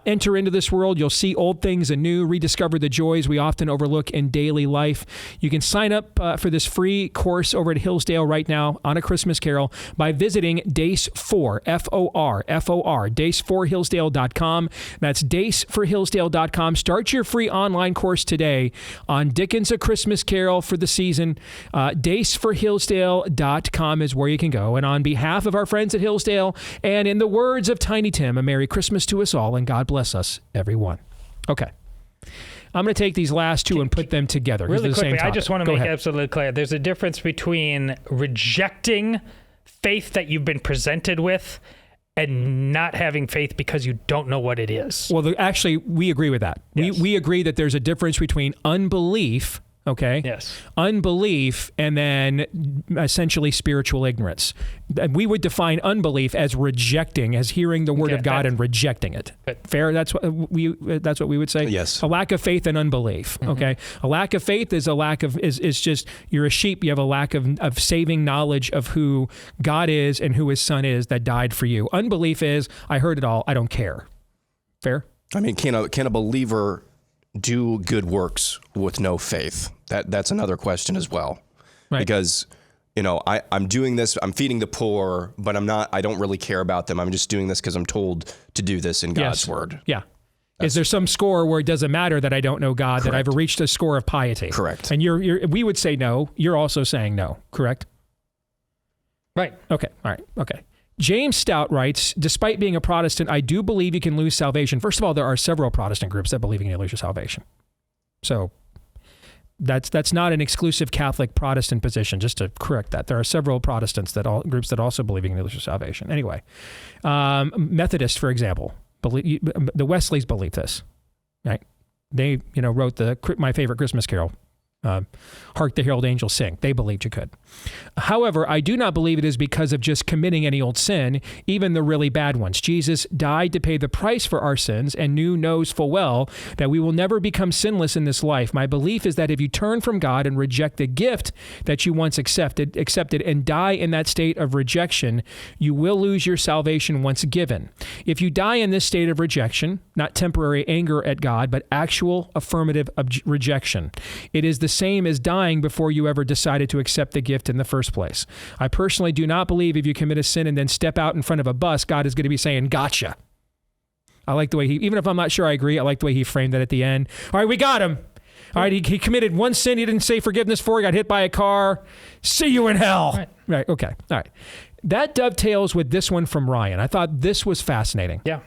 Enter into this world. You'll see old things anew, rediscover the joys we often overlook in daily life. You can sign up for this free course over at Hillsdale right now on A Christmas Carol by visiting Deace4, F-O-R, Deace4Hillsdale.com. That's Deace4Hillsdale.com. Start your free online course today on Dickens' A Christmas Carol for the season. Deace4Hillsdale.com is where you can go. And on behalf of our friends at Hillsdale, and in the words of Tiny Tim, a Merry Christmas to us all, and God bless us, everyone. Okay. I'm going to take these last two and put them together. Really quickly, I just want to make it absolutely clear. There's a difference between rejecting faith that you've been presented with and not having faith because you don't know what it is. Well, actually, we agree with that. Yes. We agree that there's a difference between unbelief, okay? Yes. Unbelief and then essentially spiritual ignorance. We would define unbelief as rejecting, as hearing the word of God and rejecting it. Fair? That's what we would say? Yes. A lack of faith and unbelief, okay? A lack of faith is a lack of, is just, you're a sheep, you have a lack of saving knowledge of who God is and who his son is that died for you. Unbelief is, I heard it all, I don't care. Fair? I mean, can a believer do good works with no faith? That's another question as well. Right. Because, I'm doing this, I'm feeding the poor, but I don't really care about them. I'm just doing this because I'm told to do this in God's word. Yeah. Is there some score where it doesn't matter that I don't know God, that I've reached a score of piety? Correct. And we would say no. You're also saying no, correct? Right. Okay. All right. Okay. James Stout writes, despite being a Protestant, I do believe you can lose salvation. First of all, there are several Protestant groups that believe you can lose your salvation. So that's not an exclusive Catholic Protestant position, just to correct that. There are several Protestants groups that also believe you can lose your salvation. Anyway, Methodists, for example, the Wesleys believe this, right? They, wrote my favorite Christmas carol, Hark the Herald Angels Sing. They believed you could. However, I do not believe it is because of just committing any old sin, even the really bad ones. Jesus died to pay the price for our sins and knows full well that we will never become sinless in this life. My belief is that if you turn from God and reject the gift that you once accepted and die in that state of rejection, you will lose your salvation once given. If you die in this state of rejection, not temporary anger at God, but actual affirmative rejection, it is the same as dying before you ever decided to accept the gift in the first place. I personally do not believe if you commit a sin and then step out in front of a bus, God is going to be saying, gotcha. I like the way even if I'm not sure I agree, I like the way he framed that at the end. All right, we got him. All right, he committed one sin he didn't say forgiveness for. He got hit by a car. See you in hell. Right, okay. All right. That dovetails with this one from Ryan. I thought this was fascinating. Yeah.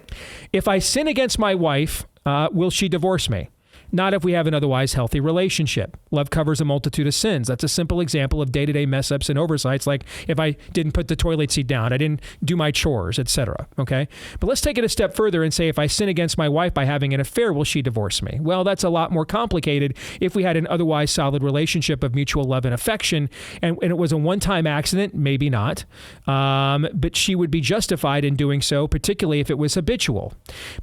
If I sin against my wife, will she divorce me? Not if we have an otherwise healthy relationship. Love covers a multitude of sins. That's a simple example of day-to-day mess-ups and oversights, like if I didn't put the toilet seat down, I didn't do my chores, etc. Okay? But let's take it a step further and say if I sin against my wife by having an affair, will she divorce me? Well, that's a lot more complicated if we had an otherwise solid relationship of mutual love and affection, and it was a one-time accident, maybe not, but she would be justified in doing so, particularly if it was habitual.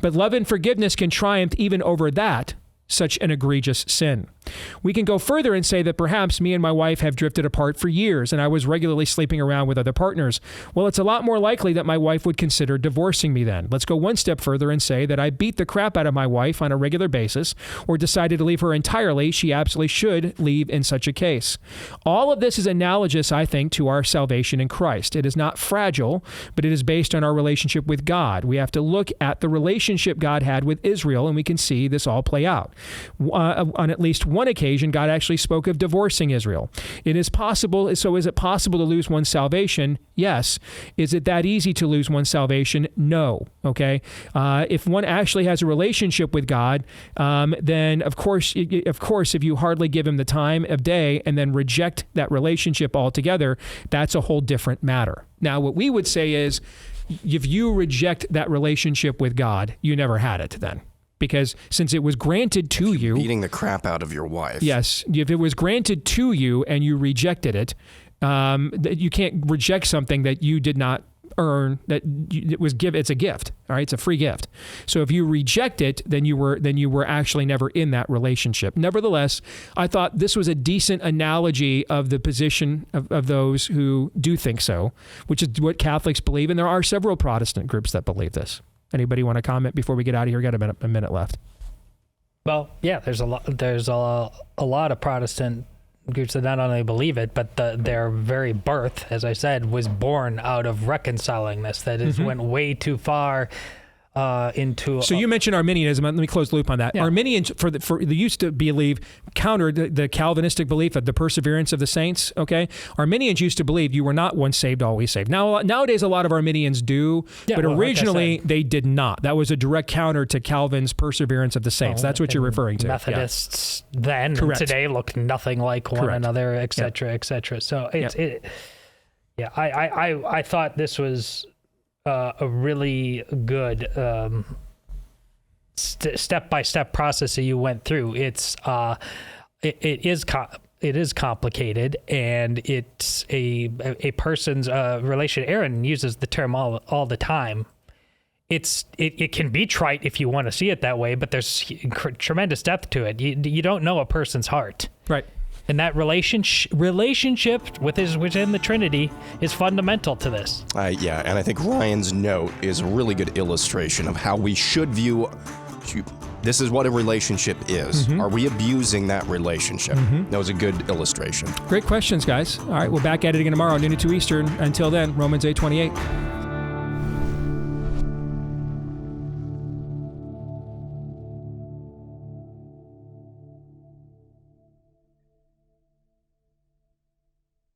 But love and forgiveness can triumph even over that, such an egregious sin. We can go further and say that perhaps me and my wife have drifted apart for years and I was regularly sleeping around with other partners. Well, it's a lot more likely that my wife would consider divorcing me then. Let's go one step further and say that I beat the crap out of my wife on a regular basis or decided to leave her entirely. She absolutely should leave in such a case. All of this is analogous, I think, to our salvation in Christ. It is not fragile, but it is based on our relationship with God. We have to look at the relationship God had with Israel and we can see this all play out. On at least one occasion, God actually spoke of divorcing Israel. It is possible. So is it possible to lose one's salvation? Yes. Is it that easy to lose one's salvation? No. Okay. If one actually has a relationship with God, then of course, if you hardly give him the time of day and then reject that relationship altogether, that's a whole different matter. Now, what we would say is, if you reject that relationship with God, you never had it then. Because since it was granted to you, beating the crap out of your wife. Yes, if it was granted to you and you rejected it, you can't reject something that you did not earn. It's a gift. All right, it's a free gift. So if you reject it, then you were actually never in that relationship. Nevertheless, I thought this was a decent analogy of the position of those who do think so, which is what Catholics believe, and there are several Protestant groups that believe this. Anybody want to comment before we get out of here? Got a minute left. Well, yeah, there's a lot of Protestant groups that not only believe it, but their very birth, as I said, was born out of reconciling this. That is went way too far into. So you mentioned Arminianism. Let me close the loop on that. Yeah. Arminians they used to believe countered the Calvinistic belief of the perseverance of the saints. Okay, Arminians used to believe you were not once saved, always saved. Nowadays, a lot of Arminians do, but originally they did not. That was a direct counter to Calvin's perserverance of the saints. That's what you're referring to. Methodists then and today looked nothing like one another, et cetera, et cetera. So I thought this was a really good step-by-step process that you went through. It is complicated, and it's a person's relation. Aaron uses the term all the time. It can be trite if you want to see it that way, but there's tremendous depth to it. You don't know a person's heart, right? And that relationship within the Trinity is fundamental to this. Yeah, and I think Ryan's note is a really good illustration of how we should view. This is what a relationship is. Are we abusing that relationship? That was a good illustration. Great questions, guys. All right, we're back at it again tomorrow, noon to 2 Eastern. Until then, Romans 8:28.